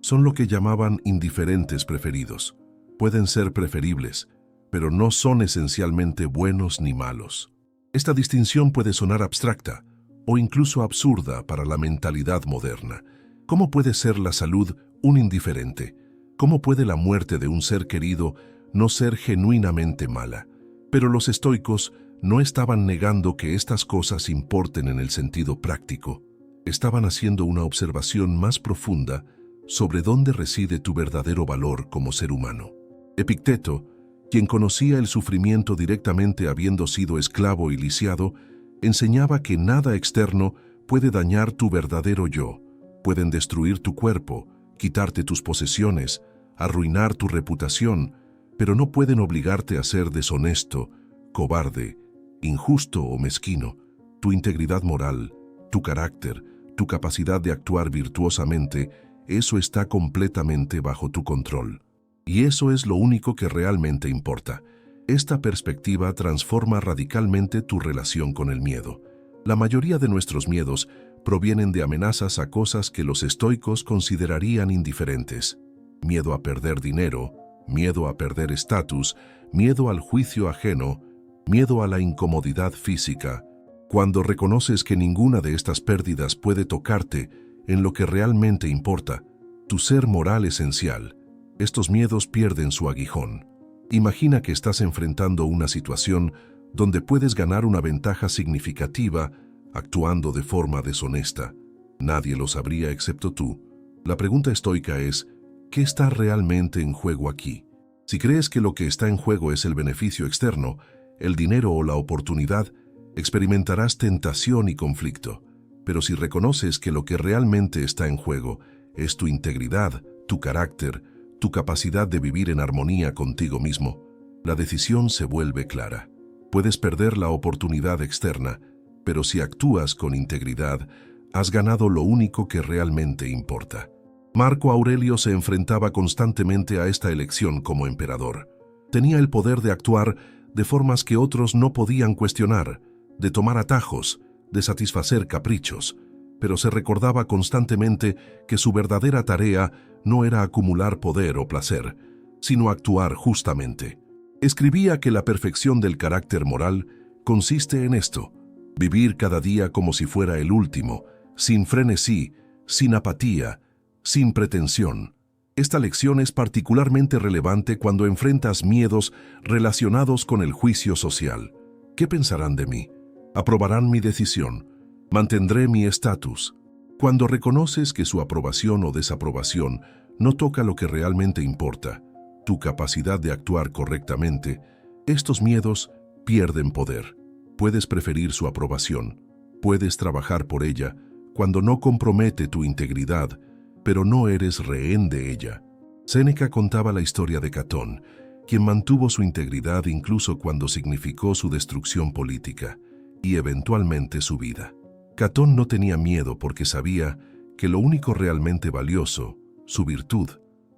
son lo que llamaban indiferentes preferidos. Pueden ser preferibles, pero no son esencialmente buenos ni malos. Esta distinción puede sonar abstracta o incluso absurda para la mentalidad moderna. ¿Cómo puede ser la salud un indiferente? ¿Cómo puede la muerte de un ser querido no ser genuinamente mala? Pero los estoicos no estaban negando que estas cosas importen en el sentido práctico. Estaban haciendo una observación más profunda sobre dónde reside tu verdadero valor como ser humano. Epicteto, quien conocía el sufrimiento directamente habiendo sido esclavo y lisiado, enseñaba que nada externo puede dañar tu verdadero yo. Pueden destruir tu cuerpo, quitarte tus posesiones, arruinar tu reputación, pero no pueden obligarte a ser deshonesto, cobarde, injusto o mezquino. Tu integridad moral, tu carácter, tu capacidad de actuar virtuosamente, eso está completamente bajo tu control. Y eso es lo único que realmente importa. Esta perspectiva transforma radicalmente tu relación con el miedo. La mayoría de nuestros miedos provienen de amenazas a cosas que los estoicos considerarían indiferentes. Miedo a perder dinero, miedo a perder estatus, miedo al juicio ajeno, miedo a la incomodidad física. Cuando reconoces que ninguna de estas pérdidas puede tocarte en lo que realmente importa, tu ser moral esencial, estos miedos pierden su aguijón. Imagina que estás enfrentando una situación donde puedes ganar una ventaja significativa actuando de forma deshonesta. Nadie lo sabría excepto tú. La pregunta estoica es, ¿qué está realmente en juego aquí? Si crees que lo que está en juego es el beneficio externo, el dinero o la oportunidad, experimentarás tentación y conflicto. Pero si reconoces que lo que realmente está en juego es tu integridad, tu carácter, tu capacidad de vivir en armonía contigo mismo, la decisión se vuelve clara. Puedes perder la oportunidad externa, pero si actúas con integridad, has ganado lo único que realmente importa. Marco Aurelio se enfrentaba constantemente a esta elección como emperador. Tenía el poder de actuar de formas que otros no podían cuestionar, de tomar atajos, de satisfacer caprichos, pero se recordaba constantemente que su verdadera tarea no era acumular poder o placer, sino actuar justamente. Escribía que la perfección del carácter moral consiste en esto: vivir cada día como si fuera el último, sin frenesí, sin apatía, sin pretensión. Esta lección es particularmente relevante cuando enfrentas miedos relacionados con el juicio social. ¿Qué pensarán de mí? ¿Aprobarán mi decisión? ¿Mantendré mi estatus? Cuando reconoces que su aprobación o desaprobación no toca lo que realmente importa, tu capacidad de actuar correctamente, estos miedos pierden poder. Puedes preferir su aprobación, puedes trabajar por ella cuando no compromete tu integridad, pero no eres rehén de ella. Séneca contaba la historia de Catón, quien mantuvo su integridad incluso cuando significó su destrucción política y eventualmente su vida. Catón no tenía miedo porque sabía que lo único realmente valioso, su virtud,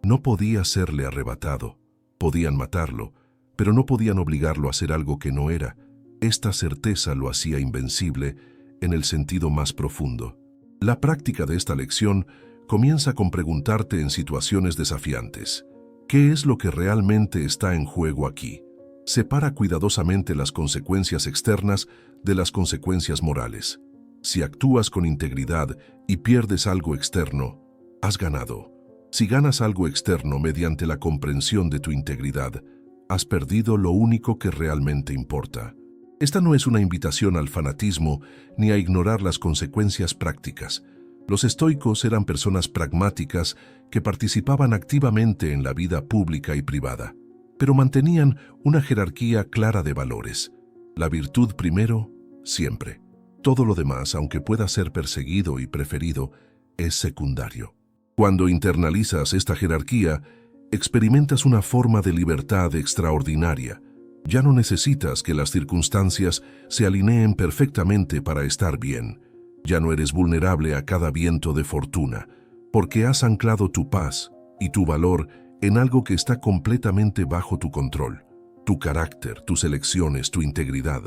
no podía serle arrebatado. Podían matarlo, pero no podían obligarlo a hacer algo que no era. Esta certeza lo hacía invencible en el sentido más profundo. La práctica de esta lección comienza con preguntarte en situaciones desafiantes: ¿qué es lo que realmente está en juego aquí? Separa cuidadosamente las consecuencias externas de las consecuencias morales. Si actúas con integridad y pierdes algo externo, has ganado. Si ganas algo externo mediante la comprensión de tu integridad, has perdido lo único que realmente importa. Esta no es una invitación al fanatismo ni a ignorar las consecuencias prácticas. Los estoicos eran personas pragmáticas que participaban activamente en la vida pública y privada, pero mantenían una jerarquía clara de valores. La virtud primero, siempre. Todo lo demás, aunque pueda ser perseguido y preferido, es secundario. Cuando internalizas esta jerarquía, experimentas una forma de libertad extraordinaria. Ya no necesitas que las circunstancias se alineen perfectamente para estar bien. Ya no eres vulnerable a cada viento de fortuna, porque has anclado tu paz y tu valor en algo que está completamente bajo tu control. Tu carácter, tus elecciones, tu integridad.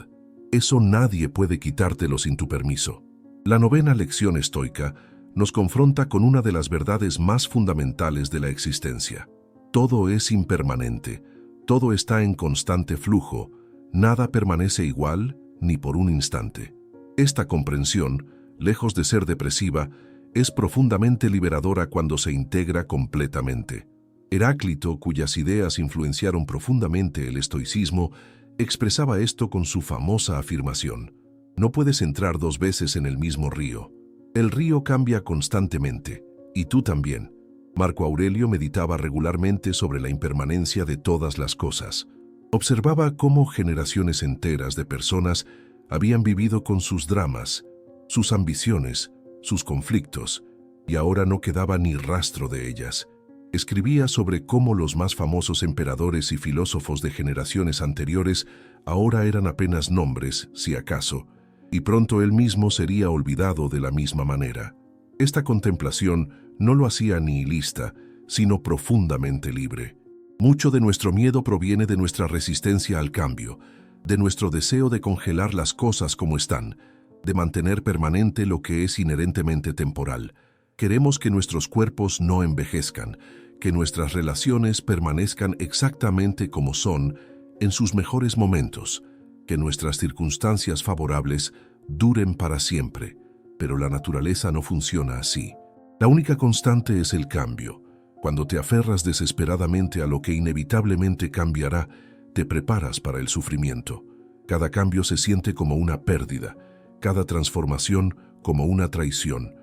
Eso nadie puede quitártelo sin tu permiso. La novena lección estoica nos confronta con una de las verdades más fundamentales de la existencia. Todo es impermanente, todo está en constante flujo, nada permanece igual ni por un instante. Esta comprensión, lejos de ser depresiva, es profundamente liberadora cuando se integra completamente. Heráclito, cuyas ideas influenciaron profundamente el estoicismo, expresaba esto con su famosa afirmación: no puedes entrar dos veces en el mismo río. El río cambia constantemente, y tú también. Marco Aurelio meditaba regularmente sobre la impermanencia de todas las cosas. Observaba cómo generaciones enteras de personas habían vivido con sus dramas, sus ambiciones, sus conflictos, y ahora no quedaba ni rastro de ellas. Escribía sobre cómo los más famosos emperadores y filósofos de generaciones anteriores ahora eran apenas nombres, si acaso, y pronto él mismo sería olvidado de la misma manera. Esta contemplación no lo hacía nihilista, sino profundamente libre. Mucho de nuestro miedo proviene de nuestra resistencia al cambio, de nuestro deseo de congelar las cosas como están, de mantener permanente lo que es inherentemente temporal. Queremos que nuestros cuerpos no envejezcan, que nuestras relaciones permanezcan exactamente como son en sus mejores momentos, que nuestras circunstancias favorables duren para siempre. Pero la naturaleza no funciona así. La única constante es el cambio. Cuando te aferras desesperadamente a lo que inevitablemente cambiará, te preparas para el sufrimiento. Cada cambio se siente como una pérdida, cada transformación como una traición.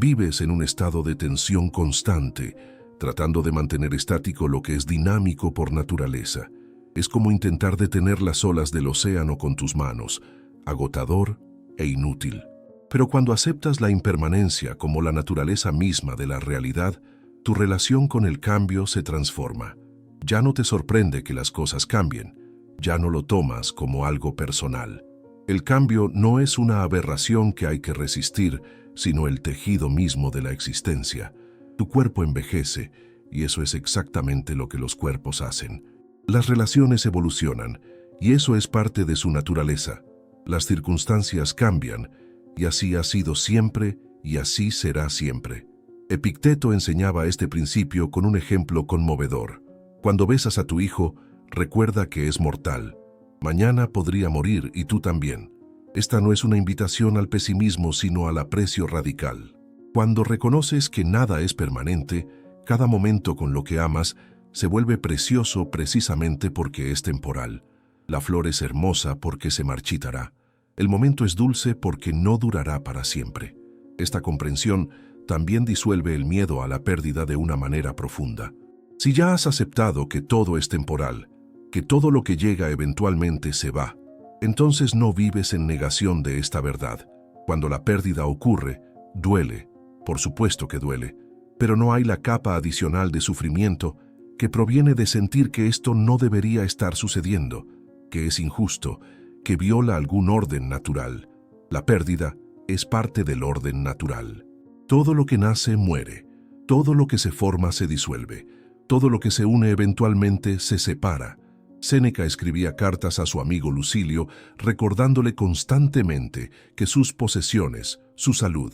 Vives en un estado de tensión constante, tratando de mantener estático lo que es dinámico por naturaleza. Es como intentar detener las olas del océano con tus manos, agotador e inútil. Pero cuando aceptas la impermanencia como la naturaleza misma de la realidad, tu relación con el cambio se transforma. Ya no te sorprende que las cosas cambien, ya no lo tomas como algo personal. El cambio no es una aberración que hay que resistir, sino el tejido mismo de la existencia. Tu cuerpo envejece, y eso es exactamente lo que los cuerpos hacen. Las relaciones evolucionan, y eso es parte de su naturaleza. Las circunstancias cambian, y así ha sido siempre, y así será siempre. Epicteto enseñaba este principio con un ejemplo conmovedor. Cuando besas a tu hijo, recuerda que es mortal. Mañana podría morir y tú también. Esta no es una invitación al pesimismo, sino al aprecio radical. Cuando reconoces que nada es permanente, cada momento con lo que amas se vuelve precioso precisamente porque es temporal. La flor es hermosa porque se marchitará. El momento es dulce porque no durará para siempre. Esta comprensión también disuelve el miedo a la pérdida de una manera profunda. Si ya has aceptado que todo es temporal, que todo lo que llega eventualmente se va, entonces no vives en negación de esta verdad. Cuando la pérdida ocurre, duele, por supuesto que duele, pero no hay la capa adicional de sufrimiento que proviene de sentir que esto no debería estar sucediendo, que es injusto, que viola algún orden natural. La pérdida es parte del orden natural. Todo lo que nace muere, todo lo que se forma se disuelve, todo lo que se une eventualmente se separa. Séneca escribía cartas a su amigo Lucilio recordándole constantemente que sus posesiones, su salud,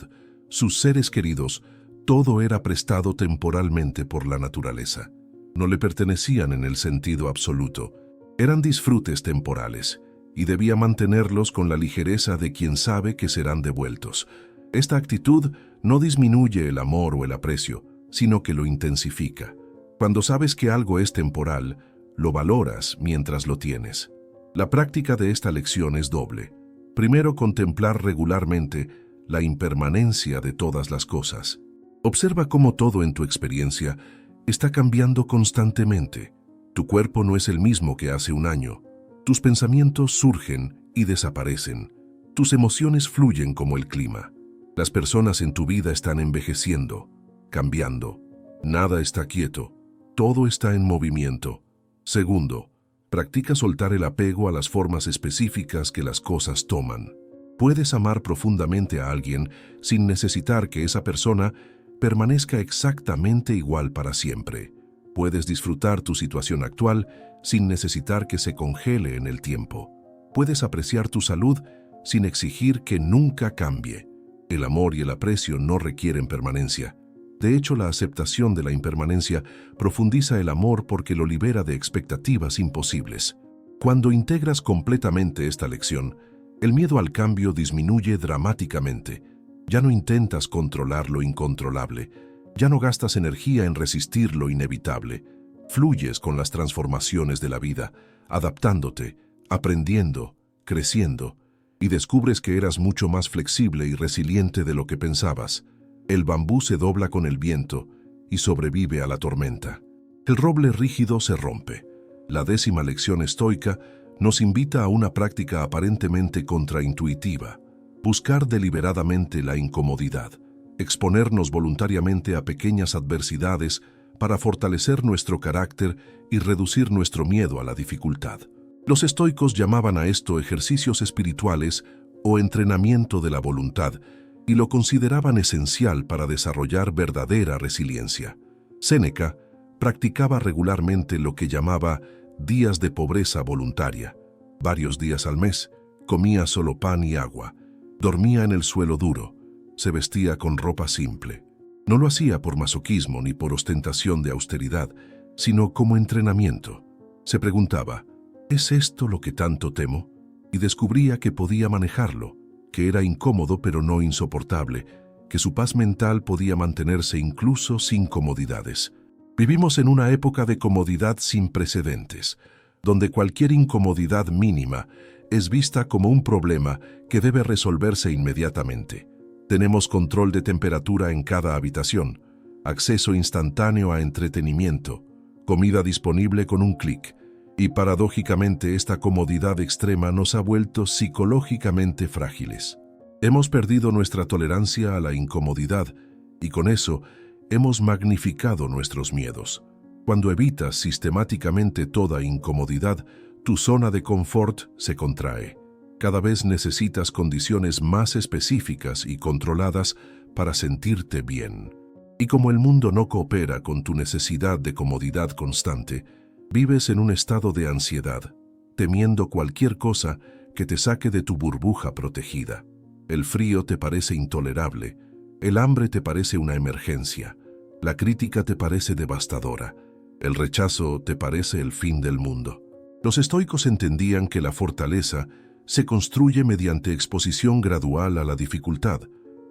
sus seres queridos, todo era prestado temporalmente por la naturaleza. No le pertenecían en el sentido absoluto. Eran disfrutes temporales, y debía mantenerlos con la ligereza de quien sabe que serán devueltos. Esta actitud no disminuye el amor o el aprecio, sino que lo intensifica. Cuando sabes que algo es temporal, lo valoras mientras lo tienes. La práctica de esta lección es doble. Primero, contemplar regularmente la impermanencia de todas las cosas. Observa cómo todo en tu experiencia está cambiando constantemente. Tu cuerpo no es el mismo que hace un año. Tus pensamientos surgen y desaparecen. Tus emociones fluyen como el clima. Las personas en tu vida están envejeciendo, cambiando. Nada está quieto. Todo está en movimiento. Segundo, practica soltar el apego a las formas específicas que las cosas toman. Puedes amar profundamente a alguien sin necesitar que esa persona permanezca exactamente igual para siempre. Puedes disfrutar tu situación actual sin necesitar que se congele en el tiempo. Puedes apreciar tu salud sin exigir que nunca cambie. El amor y el aprecio no requieren permanencia. De hecho, la aceptación de la impermanencia profundiza el amor porque lo libera de expectativas imposibles. Cuando integras completamente esta lección, el miedo al cambio disminuye dramáticamente. Ya no intentas controlar lo incontrolable. Ya no gastas energía en resistir lo inevitable. Fluyes con las transformaciones de la vida, adaptándote, aprendiendo, creciendo, y descubres que eras mucho más flexible y resiliente de lo que pensabas. El bambú se dobla con el viento y sobrevive a la tormenta. El roble rígido se rompe. La 10ª lección estoica nos invita a una práctica aparentemente contraintuitiva: buscar deliberadamente la incomodidad, exponernos voluntariamente a pequeñas adversidades para fortalecer nuestro carácter y reducir nuestro miedo a la dificultad. Los estoicos llamaban a esto ejercicios espirituales o entrenamiento de la voluntad, y lo consideraban esencial para desarrollar verdadera resiliencia. Séneca practicaba regularmente lo que llamaba días de pobreza voluntaria. Varios días al mes, comía solo pan y agua, dormía en el suelo duro, se vestía con ropa simple. No lo hacía por masoquismo ni por ostentación de austeridad, sino como entrenamiento. Se preguntaba, ¿es esto lo que tanto temo? Y descubría que podía manejarlo, que era incómodo pero no insoportable, que su paz mental podía mantenerse incluso sin comodidades. Vivimos en una época de comodidad sin precedentes, donde cualquier incomodidad mínima es vista como un problema que debe resolverse inmediatamente. Tenemos control de temperatura en cada habitación, acceso instantáneo a entretenimiento, comida disponible con un clic, y paradójicamente esta comodidad extrema nos ha vuelto psicológicamente frágiles. Hemos perdido nuestra tolerancia a la incomodidad y con eso hemos magnificado nuestros miedos. Cuando evitas sistemáticamente toda incomodidad, tu zona de confort se contrae. Cada vez necesitas condiciones más específicas y controladas para sentirte bien. Y como el mundo no coopera con tu necesidad de comodidad constante, vives en un estado de ansiedad, temiendo cualquier cosa que te saque de tu burbuja protegida. El frío te parece intolerable, el hambre te parece una emergencia, la crítica te parece devastadora, el rechazo te parece el fin del mundo. Los estoicos entendían que la fortaleza se construye mediante exposición gradual a la dificultad,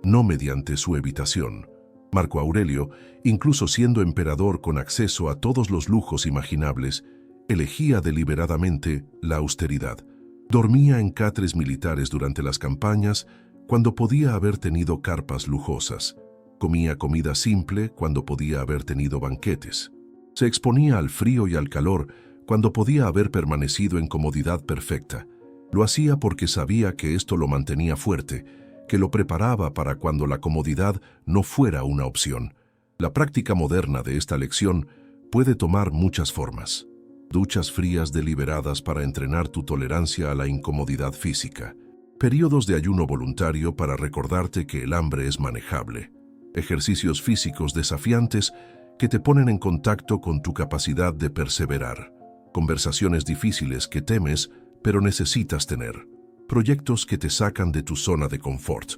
no mediante su evitación. Marco Aurelio, incluso siendo emperador con acceso a todos los lujos imaginables, elegía deliberadamente la austeridad. Dormía en catres militares durante las campañas cuando podía haber tenido carpas lujosas. Comía comida simple cuando podía haber tenido banquetes. Se exponía al frío y al calor cuando podía haber permanecido en comodidad perfecta. Lo hacía porque sabía que esto lo mantenía fuerte, que lo preparaba para cuando la comodidad no fuera una opción. La práctica moderna de esta lección puede tomar muchas formas. Duchas frías deliberadas para entrenar tu tolerancia a la incomodidad física. Períodos de ayuno voluntario para recordarte que el hambre es manejable. Ejercicios físicos desafiantes que te ponen en contacto con tu capacidad de perseverar. Conversaciones difíciles que temes, pero necesitas tener. Proyectos que te sacan de tu zona de confort.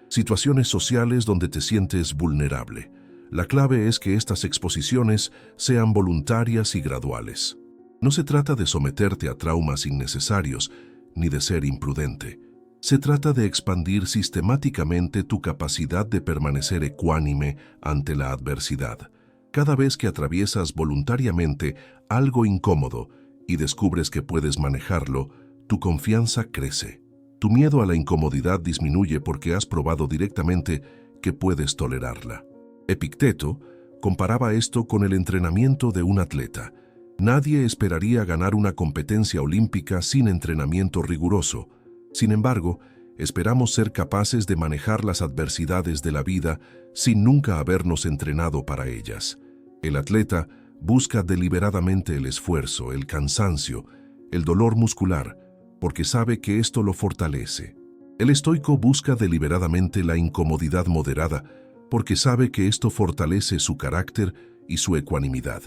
Situaciones sociales donde te sientes vulnerable. La clave es que estas exposiciones sean voluntarias y graduales. No se trata de someterte a traumas innecesarios, ni de ser imprudente. Se trata de expandir sistemáticamente tu capacidad de permanecer ecuánime ante la adversidad. Cada vez que atraviesas voluntariamente algo incómodo y descubres que puedes manejarlo, tu confianza crece. Tu miedo a la incomodidad disminuye porque has probado directamente que puedes tolerarla. Epicteto comparaba esto con el entrenamiento de un atleta. Nadie esperaría ganar una competencia olímpica sin entrenamiento riguroso. Sin embargo, esperamos ser capaces de manejar las adversidades de la vida sin nunca habernos entrenado para ellas. El atleta busca deliberadamente el esfuerzo, el cansancio, el dolor muscular, porque sabe que esto lo fortalece. El estoico busca deliberadamente la incomodidad moderada, porque sabe que esto fortalece su carácter y su ecuanimidad.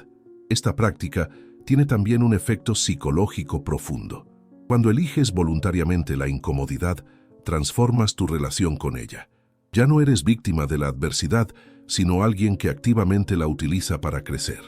Esta práctica tiene también un efecto psicológico profundo. Cuando eliges voluntariamente la incomodidad, transformas tu relación con ella. Ya no eres víctima de la adversidad, sino alguien que activamente la utiliza para crecer.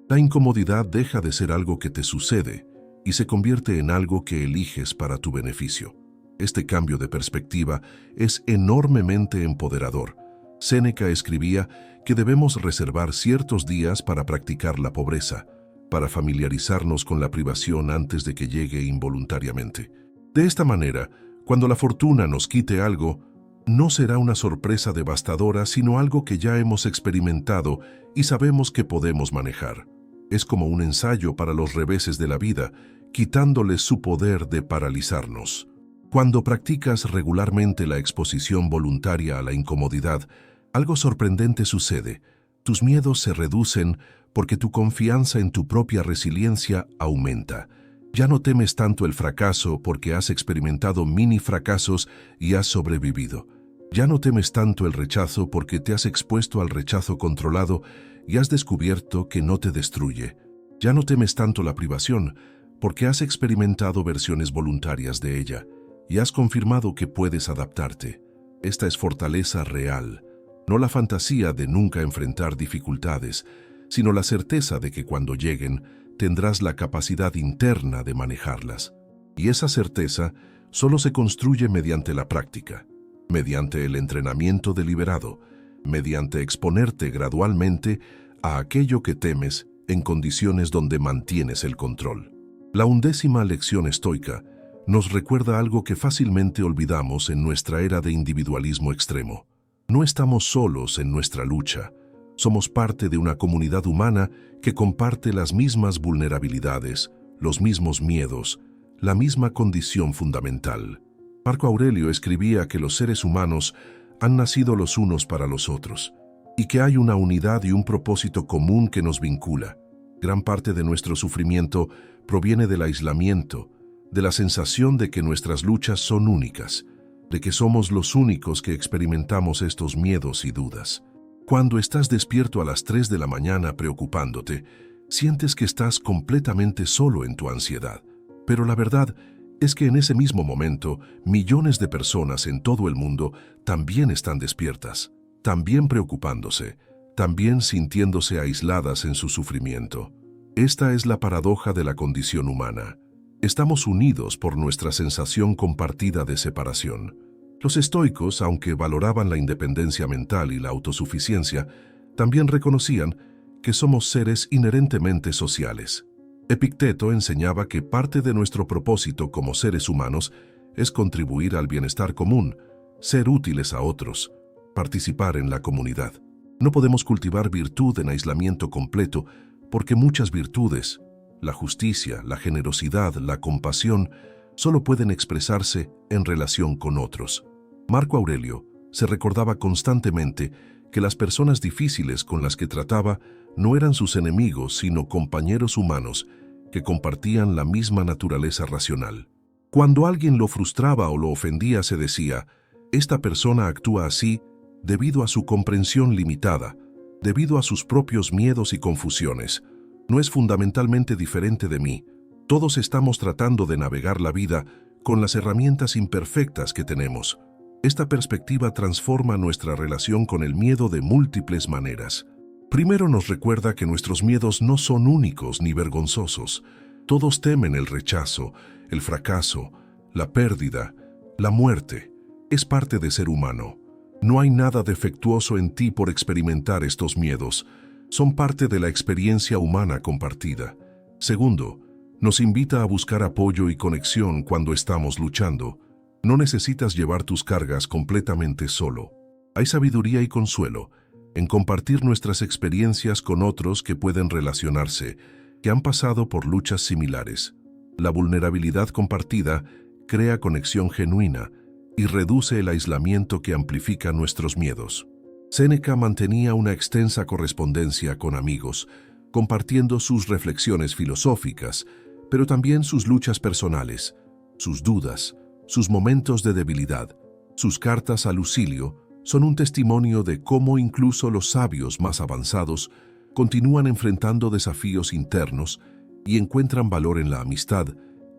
La incomodidad deja de ser algo que te sucede y se convierte en algo que eliges para tu beneficio. Este cambio de perspectiva es enormemente empoderador. Séneca escribía que debemos reservar ciertos días para practicar la pobreza, para familiarizarnos con la privación antes de que llegue involuntariamente. De esta manera, cuando la fortuna nos quite algo, no será una sorpresa devastadora, sino algo que ya hemos experimentado y sabemos que podemos manejar. Es como un ensayo para los reveses de la vida, quitándoles su poder de paralizarnos. Cuando practicas regularmente la exposición voluntaria a la incomodidad, algo sorprendente sucede. Tus miedos se reducen porque tu confianza en tu propia resiliencia aumenta. Ya no temes tanto el fracaso porque has experimentado mini fracasos y has sobrevivido. Ya no temes tanto el rechazo porque te has expuesto al rechazo controlado y has descubierto que no te destruye. Ya no temes tanto la privación porque has experimentado versiones voluntarias de ella y has confirmado que puedes adaptarte. Esta es fortaleza real, no la fantasía de nunca enfrentar dificultades, sino la certeza de que cuando lleguen tendrás la capacidad interna de manejarlas. Y esa certeza solo se construye mediante la práctica, mediante el entrenamiento deliberado, mediante exponerte gradualmente a aquello que temes en condiciones donde mantienes el control. La 11ª lección estoica nos recuerda algo que fácilmente olvidamos en nuestra era de individualismo extremo. No estamos solos en nuestra lucha. Somos parte de una comunidad humana que comparte las mismas vulnerabilidades, los mismos miedos, la misma condición fundamental. Marco Aurelio escribía que los seres humanos han nacido los unos para los otros y que hay una unidad y un propósito común que nos vincula. Gran parte de nuestro sufrimiento proviene del aislamiento, de la sensación de que nuestras luchas son únicas, de que somos los únicos que experimentamos estos miedos y dudas. Cuando estás despierto a las 3 de la mañana preocupándote, sientes que estás completamente solo en tu ansiedad. Pero la verdad es que en ese mismo momento, millones de personas en todo el mundo también están despiertas, también preocupándose, también sintiéndose aisladas en su sufrimiento. Esta es la paradoja de la condición humana. Estamos unidos por nuestra sensación compartida de separación. Los estoicos, aunque valoraban la independencia mental y la autosuficiencia, también reconocían que somos seres inherentemente sociales. Epicteto enseñaba que parte de nuestro propósito como seres humanos es contribuir al bienestar común, ser útiles a otros, participar en la comunidad. No podemos cultivar virtud en aislamiento completo porque muchas virtudes, la justicia, la generosidad, la compasión, solo pueden expresarse en relación con otros. Marco Aurelio se recordaba constantemente que las personas difíciles con las que trataba no eran sus enemigos, sino compañeros humanos que compartían la misma naturaleza racional. Cuando alguien lo frustraba o lo ofendía, se decía, esta persona actúa así debido a su comprensión limitada, debido a sus propios miedos y confusiones. No es fundamentalmente diferente de mí. Todos estamos tratando de navegar la vida con las herramientas imperfectas que tenemos. Esta perspectiva transforma nuestra relación con el miedo de múltiples maneras. Primero nos recuerda que nuestros miedos no son únicos ni vergonzosos. Todos temen el rechazo, el fracaso, la pérdida, la muerte. Es parte de ser humano. No hay nada defectuoso en ti por experimentar estos miedos. Son parte de la experiencia humana compartida. Segundo, nos invita a buscar apoyo y conexión cuando estamos luchando. No necesitas llevar tus cargas completamente solo. Hay sabiduría y consuelo en compartir nuestras experiencias con otros que pueden relacionarse, que han pasado por luchas similares. La vulnerabilidad compartida crea conexión genuina y reduce el aislamiento que amplifica nuestros miedos. Séneca mantenía una extensa correspondencia con amigos, compartiendo sus reflexiones filosóficas, pero también sus luchas personales, sus dudas, sus momentos de debilidad. Sus cartas a Lucilio son un testimonio de cómo incluso los sabios más avanzados continúan enfrentando desafíos internos y encuentran valor en la amistad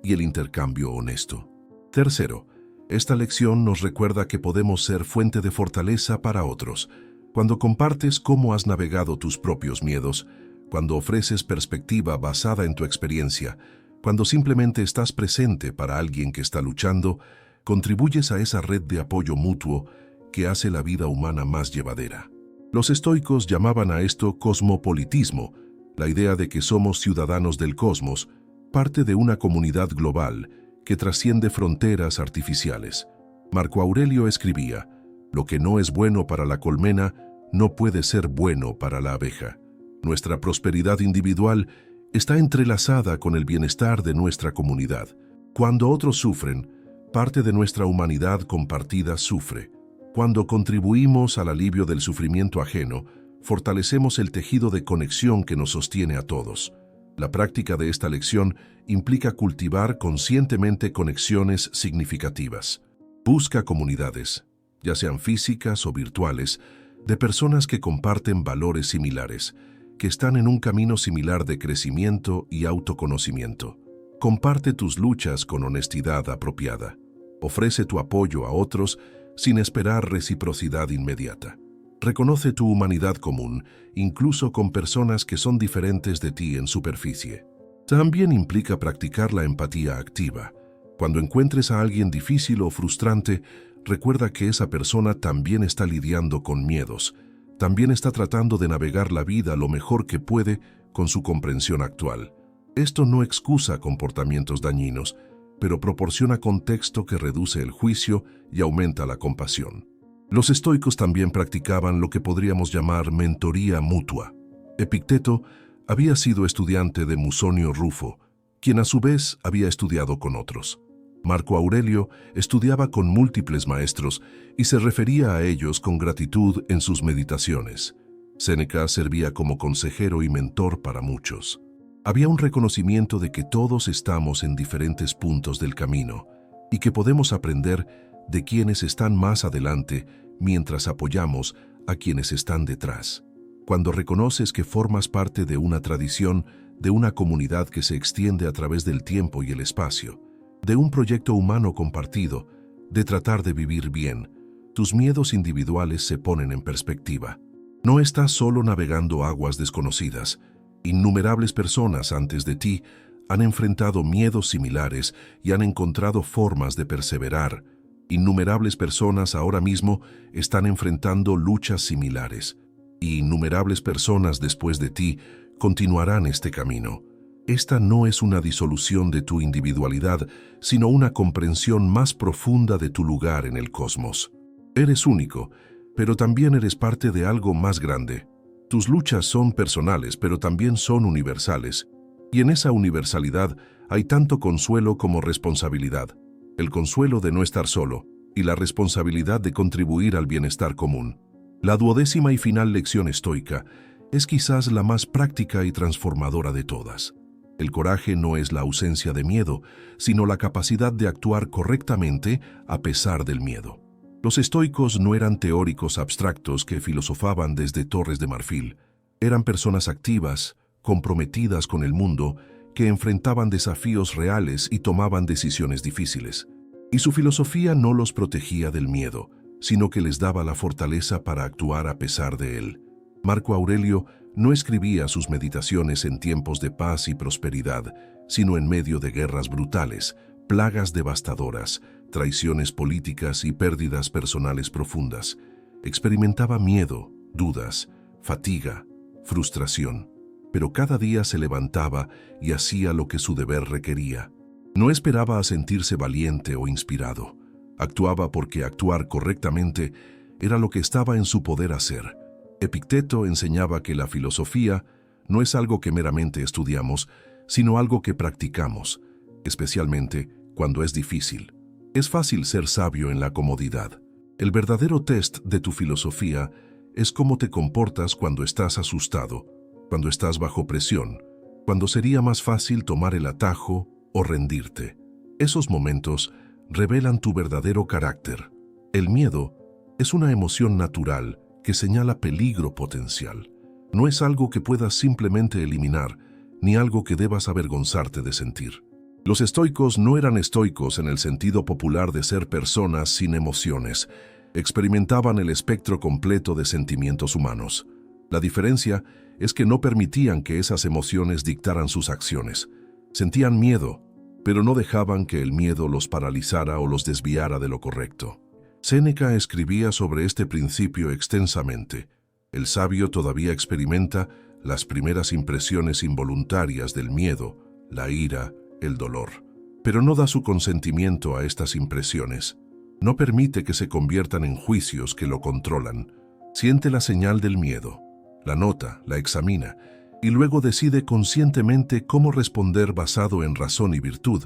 y el intercambio honesto. Tercero, esta lección nos recuerda que podemos ser fuente de fortaleza para otros. Cuando compartes cómo has navegado tus propios miedos, cuando ofreces perspectiva basada en tu experiencia, cuando simplemente estás presente para alguien que está luchando, contribuyes a esa red de apoyo mutuo que hace la vida humana más llevadera. Los estoicos llamaban a esto cosmopolitismo, la idea de que somos ciudadanos del cosmos, parte de una comunidad global que trasciende fronteras artificiales. Marco Aurelio escribía, lo que no es bueno para la colmena no puede ser bueno para la abeja. Nuestra prosperidad individual está entrelazada con el bienestar de nuestra comunidad. Cuando otros sufren, parte de nuestra humanidad compartida sufre. Cuando contribuimos al alivio del sufrimiento ajeno, fortalecemos el tejido de conexión que nos sostiene a todos. La práctica de esta lección implica cultivar conscientemente conexiones significativas. Busca comunidades. ya sean físicas o virtuales, de personas que comparten valores similares, que están en un camino similar de crecimiento y autoconocimiento. Comparte tus luchas con honestidad apropiada. Ofrece tu apoyo a otros sin esperar reciprocidad inmediata. Reconoce tu humanidad común, incluso con personas que son diferentes de ti en superficie. También implica practicar la empatía activa. Cuando encuentres a alguien difícil o frustrante, recuerda que esa persona también está lidiando con miedos, también está tratando de navegar la vida lo mejor que puede con su comprensión actual. Esto no excusa comportamientos dañinos, pero proporciona contexto que reduce el juicio y aumenta la compasión. Los estoicos también practicaban lo que podríamos llamar mentoría mutua. Epicteto había sido estudiante de Musonio Rufo, quien a su vez había estudiado con otros. Marco Aurelio estudiaba con múltiples maestros y se refería a ellos con gratitud en sus meditaciones. Séneca servía como consejero y mentor para muchos. Había un reconocimiento de que todos estamos en diferentes puntos del camino y que podemos aprender de quienes están más adelante mientras apoyamos a quienes están detrás. Cuando reconoces que formas parte de una tradición, de una comunidad que se extiende a través del tiempo y el espacio, de un proyecto humano compartido, de tratar de vivir bien, tus miedos individuales se ponen en perspectiva. No estás solo navegando aguas desconocidas. Innumerables personas antes de ti han enfrentado miedos similares y han encontrado formas de perseverar. Innumerables personas ahora mismo están enfrentando luchas similares. Y innumerables personas después de ti continuarán este camino. Esta no es una disolución de tu individualidad, sino una comprensión más profunda de tu lugar en el cosmos. Eres único, pero también eres parte de algo más grande. Tus luchas son personales, pero también son universales. Y en esa universalidad hay tanto consuelo como responsabilidad. El consuelo de no estar solo y la responsabilidad de contribuir al bienestar común. La 12ª y final lección estoica es quizás la más práctica y transformadora de todas. El coraje no es la ausencia de miedo, sino la capacidad de actuar correctamente a pesar del miedo. Los estoicos no eran teóricos abstractos que filosofaban desde torres de marfil. Eran personas activas, comprometidas con el mundo, que enfrentaban desafíos reales y tomaban decisiones difíciles. Y su filosofía no los protegía del miedo, sino que les daba la fortaleza para actuar a pesar de él. Marco Aurelio no escribía sus meditaciones en tiempos de paz y prosperidad, sino en medio de guerras brutales, plagas devastadoras, traiciones políticas y pérdidas personales profundas. Experimentaba miedo, dudas, fatiga, frustración, pero cada día se levantaba y hacía lo que su deber requería. No esperaba a sentirse valiente o inspirado. Actuaba porque actuar correctamente era lo que estaba en su poder hacer. Epicteto enseñaba que la filosofía no es algo que meramente estudiamos, sino algo que practicamos, especialmente cuando es difícil. Es fácil ser sabio en la comodidad. El verdadero test de tu filosofía es cómo te comportas cuando estás asustado, cuando estás bajo presión, cuando sería más fácil tomar el atajo o rendirte. Esos momentos revelan tu verdadero carácter. El miedo es una emoción natural que señala peligro potencial. No es algo que puedas simplemente eliminar, ni algo que debas avergonzarte de sentir. Los estoicos no eran estoicos en el sentido popular de ser personas sin emociones. Experimentaban el espectro completo de sentimientos humanos. La diferencia es que no permitían que esas emociones dictaran sus acciones. Sentían miedo, pero no dejaban que el miedo los paralizara o los desviara de lo correcto. Séneca escribía sobre este principio extensamente. El sabio todavía experimenta las primeras impresiones involuntarias del miedo, la ira, el dolor, pero no da su consentimiento a estas impresiones. No permite que se conviertan en juicios que lo controlan. Siente la señal del miedo, la nota, la examina, y luego decide conscientemente cómo responder basado en razón y virtud,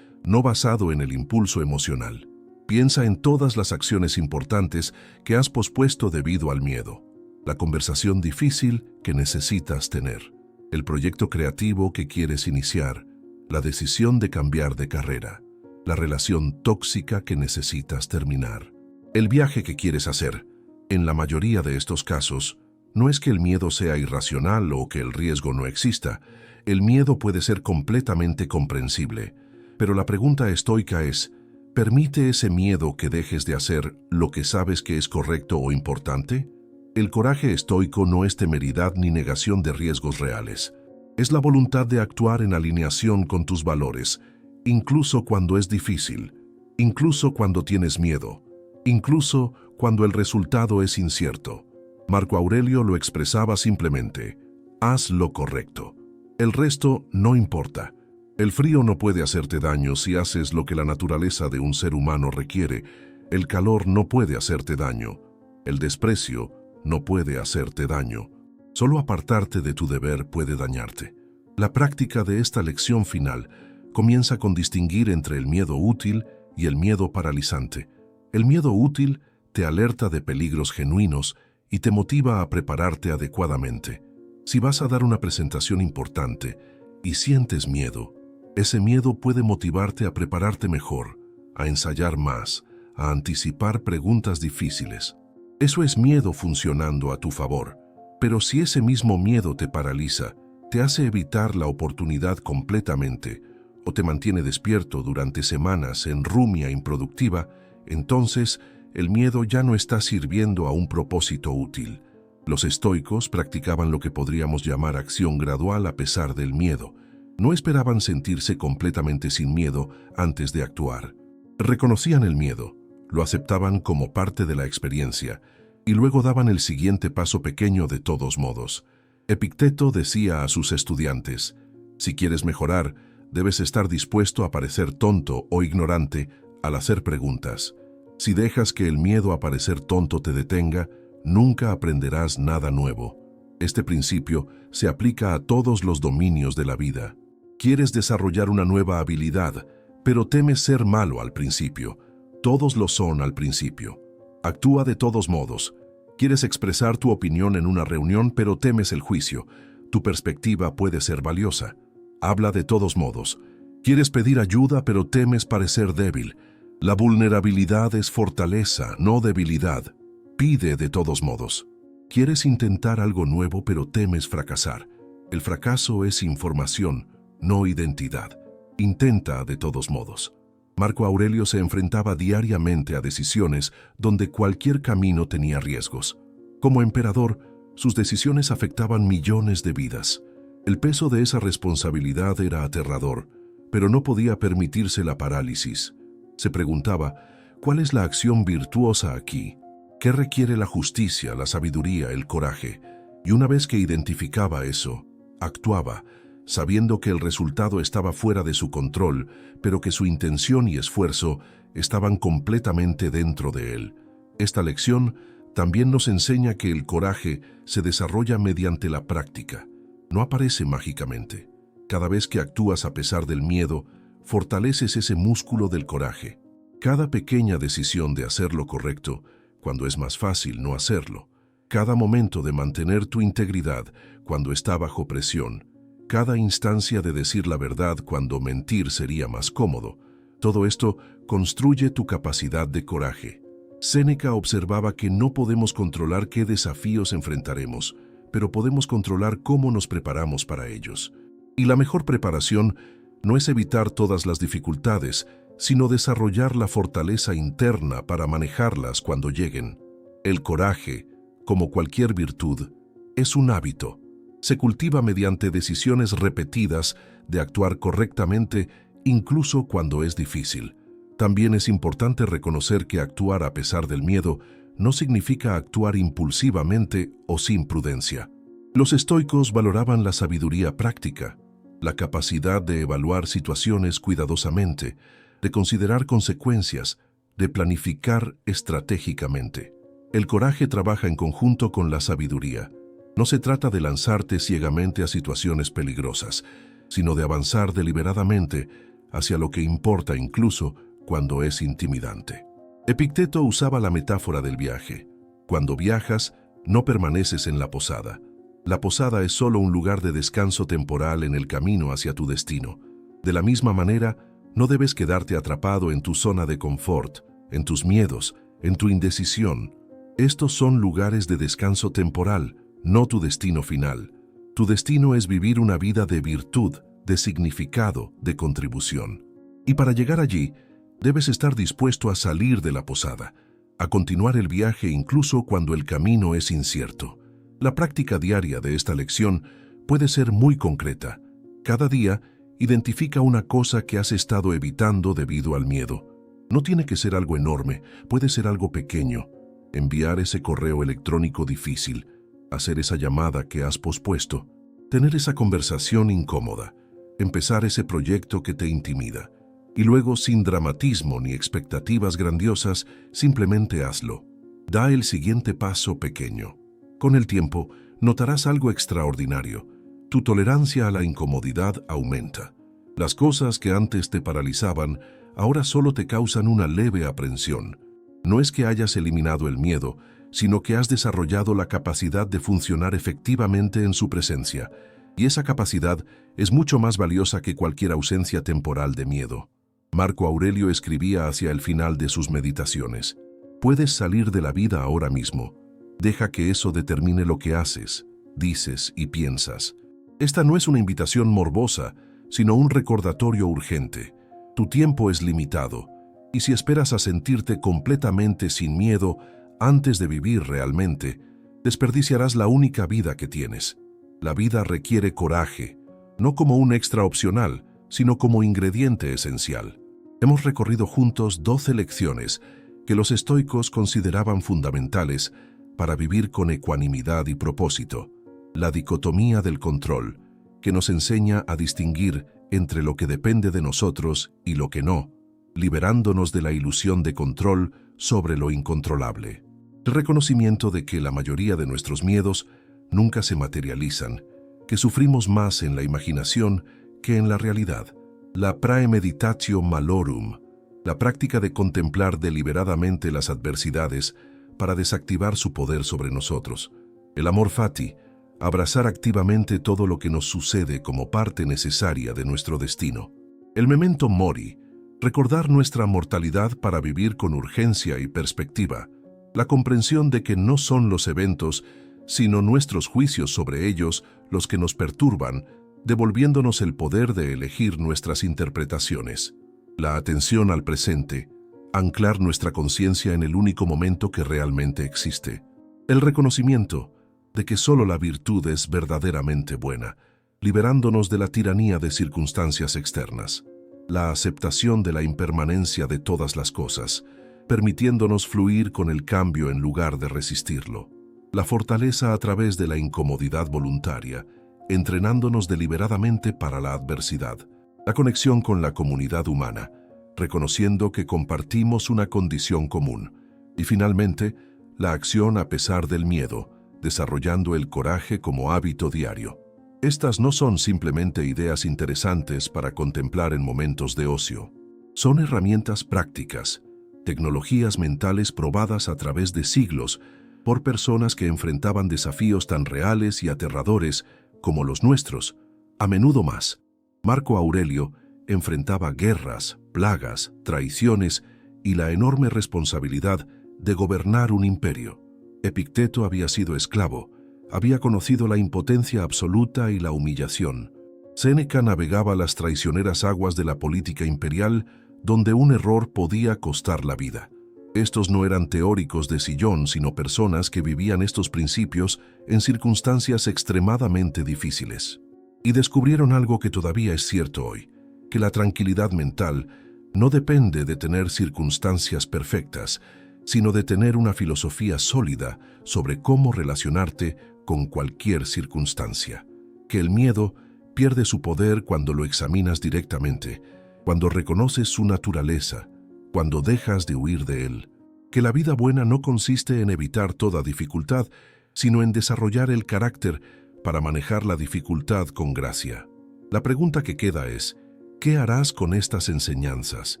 no basado en el impulso emocional. Piensa en todas las acciones importantes que has pospuesto debido al miedo, la conversación difícil que necesitas tener, el proyecto creativo que quieres iniciar, la decisión de cambiar de carrera, la relación tóxica que necesitas terminar. El viaje que quieres hacer, en la mayoría de estos casos, no es que el miedo sea irracional o que el riesgo no exista. El miedo puede ser completamente comprensible, pero la pregunta estoica es, ¿permite ese miedo que dejes de hacer lo que sabes que es correcto o importante? El coraje estoico no es temeridad ni negación de riesgos reales. Es la voluntad de actuar en alineación con tus valores, incluso cuando es difícil, incluso cuando tienes miedo, incluso cuando el resultado es incierto. Marco Aurelio lo expresaba simplemente: haz lo correcto. El resto no importa. El frío no puede hacerte daño si haces lo que la naturaleza de un ser humano requiere. El calor no puede hacerte daño. El desprecio no puede hacerte daño. Solo apartarte de tu deber puede dañarte. La práctica de esta lección final comienza con distinguir entre el miedo útil y el miedo paralizante. El miedo útil te alerta de peligros genuinos y te motiva a prepararte adecuadamente. Si vas a dar una presentación importante y sientes miedo, ese miedo puede motivarte a prepararte mejor, a ensayar más, a anticipar preguntas difíciles. Eso es miedo funcionando a tu favor. Pero si ese mismo miedo te paraliza, te hace evitar la oportunidad completamente o te mantiene despierto durante semanas en rumia improductiva, entonces el miedo ya no está sirviendo a un propósito útil. Los estoicos practicaban lo que podríamos llamar acción gradual a pesar del miedo. No esperaban sentirse completamente sin miedo antes de actuar. Reconocían el miedo, lo aceptaban como parte de la experiencia y luego daban el siguiente paso pequeño de todos modos. Epicteto decía a sus estudiantes: si quieres mejorar, debes estar dispuesto a parecer tonto o ignorante al hacer preguntas. Si dejas que el miedo a parecer tonto te detenga, nunca aprenderás nada nuevo. Este principio se aplica a todos los dominios de la vida. Quieres desarrollar una nueva habilidad, pero temes ser malo al principio. Todos lo son al principio. Actúa de todos modos. Quieres expresar tu opinión en una reunión, pero temes el juicio. Tu perspectiva puede ser valiosa. Habla de todos modos. Quieres pedir ayuda, pero temes parecer débil. La vulnerabilidad es fortaleza, no debilidad. Pide de todos modos. Quieres intentar algo nuevo, pero temes fracasar. El fracaso es información, no identidad. Intenta de todos modos. Marco Aurelio se enfrentaba diariamente a decisiones donde cualquier camino tenía riesgos. Como emperador, sus decisiones afectaban millones de vidas. El peso de esa responsabilidad era aterrador, pero no podía permitirse la parálisis. Se preguntaba, ¿cuál es la acción virtuosa aquí? ¿Qué requiere la justicia, la sabiduría, el coraje? Y una vez que identificaba eso, actuaba, sabiendo que el resultado estaba fuera de su control, pero que su intención y esfuerzo estaban completamente dentro de él. Esta lección también nos enseña que el coraje se desarrolla mediante la práctica. No aparece mágicamente. Cada vez que actúas a pesar del miedo, fortaleces ese músculo del coraje. Cada pequeña decisión de hacer lo correcto, cuando es más fácil no hacerlo. Cada momento de mantener tu integridad cuando está bajo presión. Cada instancia de decir la verdad cuando mentir sería más cómodo. Todo esto construye tu capacidad de coraje. Séneca observaba que no podemos controlar qué desafíos enfrentaremos, pero podemos controlar cómo nos preparamos para ellos. Y la mejor preparación no es evitar todas las dificultades, sino desarrollar la fortaleza interna para manejarlas cuando lleguen. El coraje, como cualquier virtud, es un hábito. Se cultiva mediante decisiones repetidas de actuar correctamente, incluso cuando es difícil. También es importante reconocer que actuar a pesar del miedo no significa actuar impulsivamente o sin prudencia. Los estoicos valoraban la sabiduría práctica, la capacidad de evaluar situaciones cuidadosamente, de considerar consecuencias, de planificar estratégicamente. El coraje trabaja en conjunto con la sabiduría. No se trata de lanzarte ciegamente a situaciones peligrosas, sino de avanzar deliberadamente hacia lo que importa incluso cuando es intimidante. Epicteto usaba la metáfora del viaje. Cuando viajas, no permaneces en la posada. La posada es solo un lugar de descanso temporal en el camino hacia tu destino. De la misma manera, no debes quedarte atrapado en tu zona de confort, en tus miedos, en tu indecisión. Estos son lugares de descanso temporal, no tu destino final. Tu destino es vivir una vida de virtud, de significado, de contribución. Y para llegar allí, debes estar dispuesto a salir de la posada, a continuar el viaje incluso cuando el camino es incierto. La práctica diaria de esta lección puede ser muy concreta. Cada día, identifica una cosa que has estado evitando debido al miedo. No tiene que ser algo enorme, puede ser algo pequeño. Enviar ese correo electrónico difícil, hacer esa llamada que has pospuesto, tener esa conversación incómoda, empezar ese proyecto que te intimida. Y luego, sin dramatismo ni expectativas grandiosas, simplemente hazlo. Da el siguiente paso pequeño. Con el tiempo, notarás algo extraordinario. Tu tolerancia a la incomodidad aumenta. Las cosas que antes te paralizaban, ahora solo te causan una leve aprensión. No es que hayas eliminado el miedo, sino que has desarrollado la capacidad de funcionar efectivamente en su presencia. Y esa capacidad es mucho más valiosa que cualquier ausencia temporal de miedo. Marco Aurelio escribía hacia el final de sus meditaciones: puedes salir de la vida ahora mismo. Deja que eso determine lo que haces, dices y piensas. Esta no es una invitación morbosa, sino un recordatorio urgente. Tu tiempo es limitado, y si esperas a sentirte completamente sin miedo antes de vivir realmente, desperdiciarás la única vida que tienes. La vida requiere coraje, no como un extra opcional, sino como ingrediente esencial. Hemos recorrido juntos 12 lecciones que los estoicos consideraban fundamentales para vivir con ecuanimidad y propósito. La dicotomía del control, que nos enseña a distinguir entre lo que depende de nosotros y lo que no, liberándonos de la ilusión de control sobre lo incontrolable. El reconocimiento de que la mayoría de nuestros miedos nunca se materializan, que sufrimos más en la imaginación que en la realidad. La praemeditatio malorum, la práctica de contemplar deliberadamente las adversidades para desactivar su poder sobre nosotros. El amor fati, abrazar activamente todo lo que nos sucede como parte necesaria de nuestro destino. El memento mori, recordar nuestra mortalidad para vivir con urgencia y perspectiva. La comprensión de que no son los eventos, sino nuestros juicios sobre ellos los que nos perturban, devolviéndonos el poder de elegir nuestras interpretaciones. La atención al presente, anclar nuestra conciencia en el único momento que realmente existe. El reconocimiento de que solo la virtud es verdaderamente buena, liberándonos de la tiranía de circunstancias externas. La aceptación de la impermanencia de todas las cosas, permitiéndonos fluir con el cambio en lugar de resistirlo. La fortaleza a través de la incomodidad voluntaria, entrenándonos deliberadamente para la adversidad. La conexión con la comunidad humana, reconociendo que compartimos una condición común. Y finalmente, la acción a pesar del miedo, desarrollando el coraje como hábito diario. Estas no son simplemente ideas interesantes para contemplar en momentos de ocio. Son herramientas prácticas, tecnologías mentales probadas a través de siglos por personas que enfrentaban desafíos tan reales y aterradores como los nuestros, a menudo más. Marco Aurelio enfrentaba guerras, plagas, traiciones y la enorme responsabilidad de gobernar un imperio. Epicteto había sido esclavo, había conocido la impotencia absoluta y la humillación. Séneca navegaba las traicioneras aguas de la política imperial, donde un error podía costar la vida. Estos no eran teóricos de sillón, sino personas que vivían estos principios en circunstancias extremadamente difíciles. Y descubrieron algo que todavía es cierto hoy, que la tranquilidad mental no depende de tener circunstancias perfectas, sino de tener una filosofía sólida sobre cómo relacionarte con cualquier circunstancia. Que el miedo pierde su poder cuando lo examinas directamente, cuando reconoces su naturaleza, cuando dejas de huir de él. Que la vida buena no consiste en evitar toda dificultad, sino en desarrollar el carácter para manejar la dificultad con gracia. La pregunta que queda es, ¿qué harás con estas enseñanzas?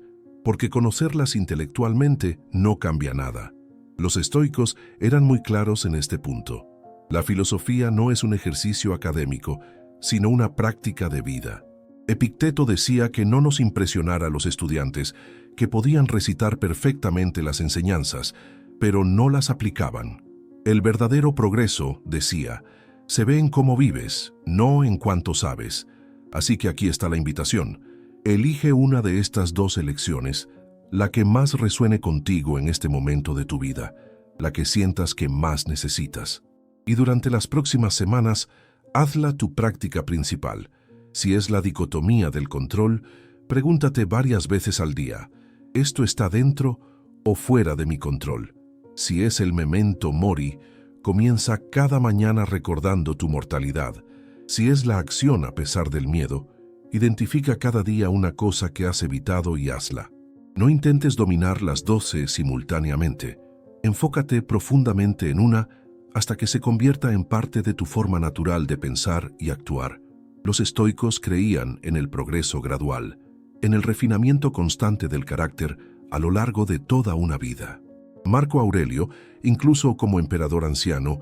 Porque conocerlas intelectualmente no cambia nada. Los estoicos eran muy claros en este punto. La filosofía no es un ejercicio académico, sino una práctica de vida. Epicteto decía que no nos impresionara a los estudiantes, que podían recitar perfectamente las enseñanzas, pero no las aplicaban. El verdadero progreso, decía, se ve en cómo vives, no en cuánto sabes. Así que aquí está la invitación. Elige una de estas dos elecciones, la que más resuene contigo en este momento de tu vida, la que sientas que más necesitas. Y durante las próximas semanas, hazla tu práctica principal. Si es la dicotomía del control, pregúntate varias veces al día, ¿esto está dentro o fuera de mi control? Si es el memento mori, comienza cada mañana recordando tu mortalidad. Si es la acción a pesar del miedo, identifica cada día una cosa que has evitado y hazla. No intentes dominar las 12 simultáneamente. Enfócate profundamente en una hasta que se convierta en parte de tu forma natural de pensar y actuar. Los estoicos creían en el progreso gradual, en el refinamiento constante del carácter a lo largo de toda una vida. Marco Aurelio, incluso como emperador anciano,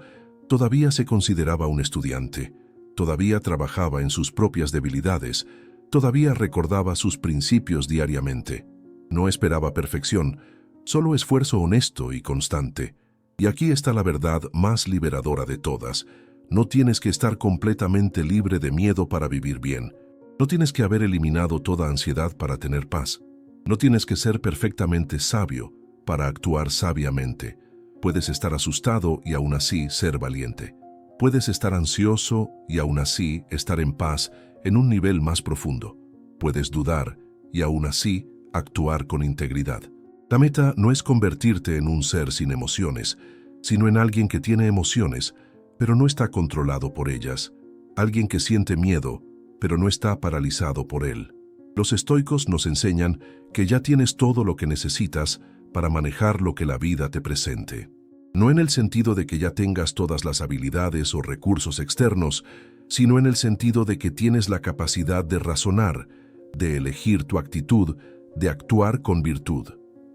todavía se consideraba un estudiante, todavía trabajaba en sus propias debilidades, todavía recordaba sus principios diariamente. No esperaba perfección, solo esfuerzo honesto y constante. Y aquí está la verdad más liberadora de todas. No tienes que estar completamente libre de miedo para vivir bien. No tienes que haber eliminado toda ansiedad para tener paz. No tienes que ser perfectamente sabio para actuar sabiamente. Puedes estar asustado y aún así ser valiente. Puedes estar ansioso y aún así estar en paz en un nivel más profundo. Puedes dudar y aún así actuar con integridad. La meta no es convertirte en un ser sin emociones, sino en alguien que tiene emociones, pero no está controlado por ellas. Alguien que siente miedo, pero no está paralizado por él. Los estoicos nos enseñan que ya tienes todo lo que necesitas para manejar lo que la vida te presente. No en el sentido de que ya tengas todas las habilidades o recursos externos, sino en el sentido de que tienes la capacidad de razonar, de elegir tu actitud, de actuar con virtud.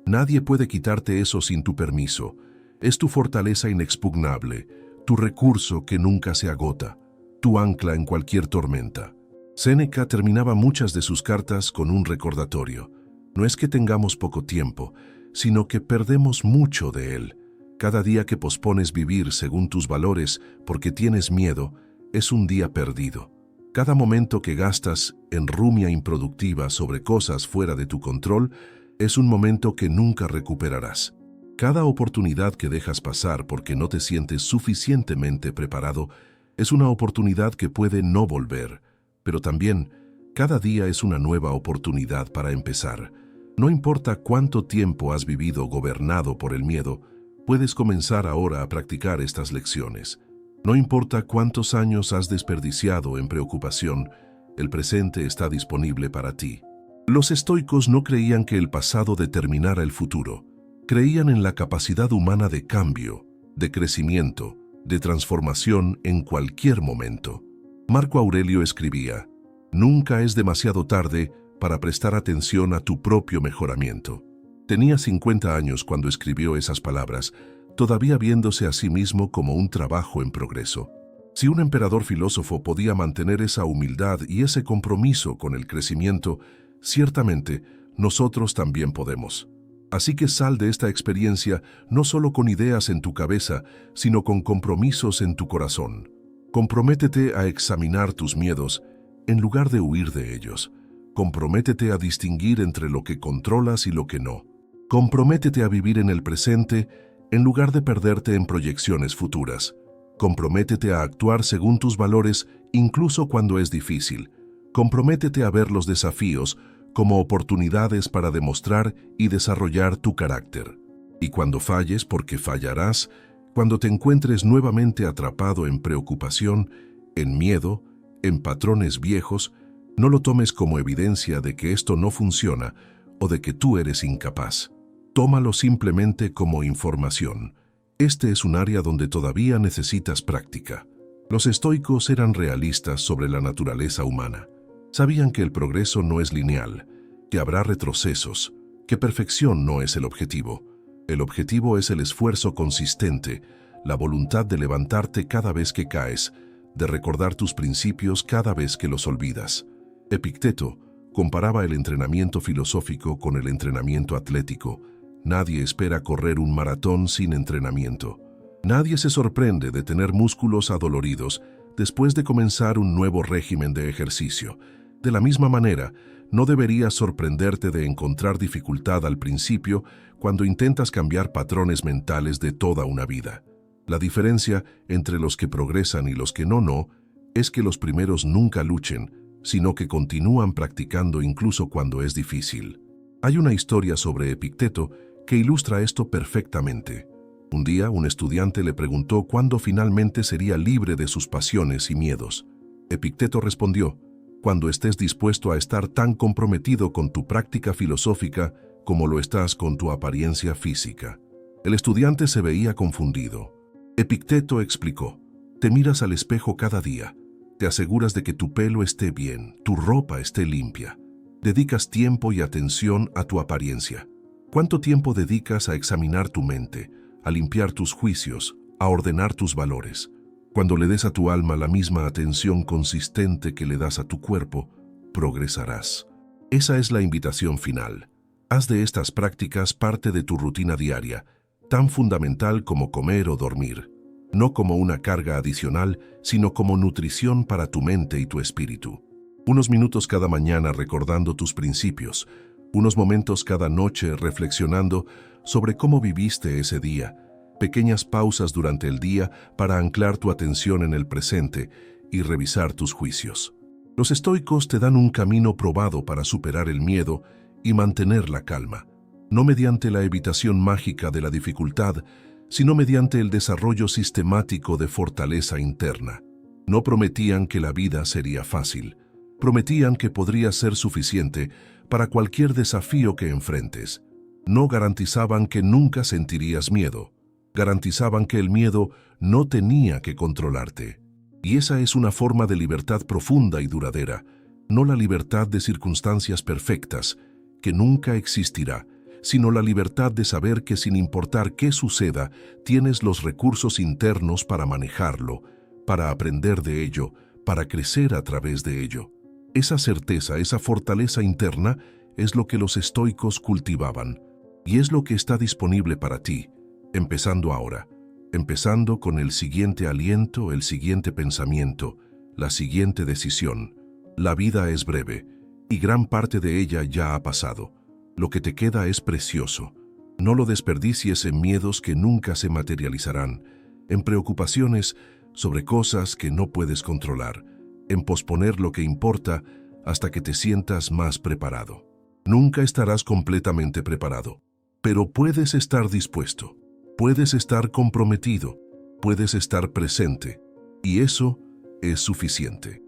Nadie puede quitarte eso sin tu permiso. Es tu fortaleza inexpugnable, tu recurso que nunca se agota, tu ancla en cualquier tormenta. Séneca terminaba muchas de sus cartas con un recordatorio. No es que tengamos poco tiempo, sino que perdemos mucho de él. Cada día que pospones vivir según tus valores porque tienes miedo, es un día perdido. Cada momento que gastas en rumia improductiva sobre cosas fuera de tu control es un momento que nunca recuperarás. Cada oportunidad que dejas pasar porque no te sientes suficientemente preparado es una oportunidad que puede no volver, pero también cada día es una nueva oportunidad para empezar. No importa cuánto tiempo has vivido gobernado por el miedo, puedes comenzar ahora a practicar estas lecciones. No importa cuántos años has desperdiciado en preocupación, el presente está disponible para ti. Los estoicos no creían que el pasado determinara el futuro. Creían en la capacidad humana de cambio, de crecimiento, de transformación en cualquier momento. Marco Aurelio escribía: «Nunca es demasiado tarde para prestar atención a tu propio mejoramiento». Tenía 50 años cuando escribió esas palabras, todavía viéndose a sí mismo como un trabajo en progreso. Si un emperador filósofo podía mantener esa humildad y ese compromiso con el crecimiento, ciertamente nosotros también podemos. Así que sal de esta experiencia no solo con ideas en tu cabeza, sino con compromisos en tu corazón. Comprométete a examinar tus miedos en lugar de huir de ellos. Comprométete a distinguir entre lo que controlas y lo que no. Comprométete a vivir en el presente en lugar de perderte en proyecciones futuras. Comprométete a actuar según tus valores incluso cuando es difícil. Comprométete a ver los desafíos como oportunidades para demostrar y desarrollar tu carácter. Y cuando falles, porque fallarás, cuando te encuentres nuevamente atrapado en preocupación, en miedo, en patrones viejos, no lo tomes como evidencia de que esto no funciona o de que tú eres incapaz. Tómalo simplemente como información. Este es un área donde todavía necesitas práctica. Los estoicos eran realistas sobre la naturaleza humana. Sabían que el progreso no es lineal, que habrá retrocesos, que perfección no es el objetivo. El objetivo es el esfuerzo consistente, la voluntad de levantarte cada vez que caes, de recordar tus principios cada vez que los olvidas. Epicteto, Comparaba el entrenamiento filosófico con el entrenamiento atlético. Nadie espera correr un maratón sin entrenamiento. Nadie se sorprende de tener músculos adoloridos después de comenzar un nuevo régimen de ejercicio. De la misma manera, no deberías sorprenderte de encontrar dificultad al principio cuando intentas cambiar patrones mentales de toda una vida. La diferencia entre los que progresan y los que no es que los primeros nunca luchen, sino que continúan practicando incluso cuando es difícil. Hay una historia sobre Epicteto que ilustra esto perfectamente. Un día, un estudiante le preguntó cuándo finalmente sería libre de sus pasiones y miedos. Epicteto respondió: cuando estés dispuesto a estar tan comprometido con tu práctica filosófica como lo estás con tu apariencia física. El estudiante se veía confundido. Epicteto explicó: te miras al espejo cada día, te aseguras de que tu pelo esté bien, tu ropa esté limpia. Dedicas tiempo y atención a tu apariencia. ¿Cuánto tiempo dedicas a examinar tu mente, a limpiar tus juicios, a ordenar tus valores? Cuando le des a tu alma la misma atención consistente que le das a tu cuerpo, progresarás. Esa es la invitación final. Haz de estas prácticas parte de tu rutina diaria, tan fundamental como comer o dormir. No como una carga adicional, sino como nutrición para tu mente y tu espíritu. Unos minutos cada mañana recordando tus principios, unos momentos cada noche reflexionando sobre cómo viviste ese día, pequeñas pausas durante el día para anclar tu atención en el presente y revisar tus juicios. Los estoicos te dan un camino probado para superar el miedo y mantener la calma, no mediante la evitación mágica de la dificultad, sino mediante el desarrollo sistemático de fortaleza interna. No prometían que la vida sería fácil, prometían que podría ser suficiente para cualquier desafío que enfrentes. No garantizaban que nunca sentirías miedo, garantizaban que el miedo no tenía que controlarte. Y esa es una forma de libertad profunda y duradera, no la libertad de circunstancias perfectas, que nunca existirá, sino la libertad de saber que sin importar qué suceda, tienes los recursos internos para manejarlo, para aprender de ello, para crecer a través de ello. Esa certeza, esa fortaleza interna, es lo que los estoicos cultivaban, y es lo que está disponible para ti, empezando ahora, empezando con el siguiente aliento, el siguiente pensamiento, la siguiente decisión. La vida es breve, y gran parte de ella ya ha pasado. Lo que te queda es precioso. No lo desperdicies en miedos que nunca se materializarán, en preocupaciones sobre cosas que no puedes controlar, en posponer lo que importa hasta que te sientas más preparado. Nunca estarás completamente preparado, pero puedes estar dispuesto, puedes estar comprometido, puedes estar presente, y eso es suficiente.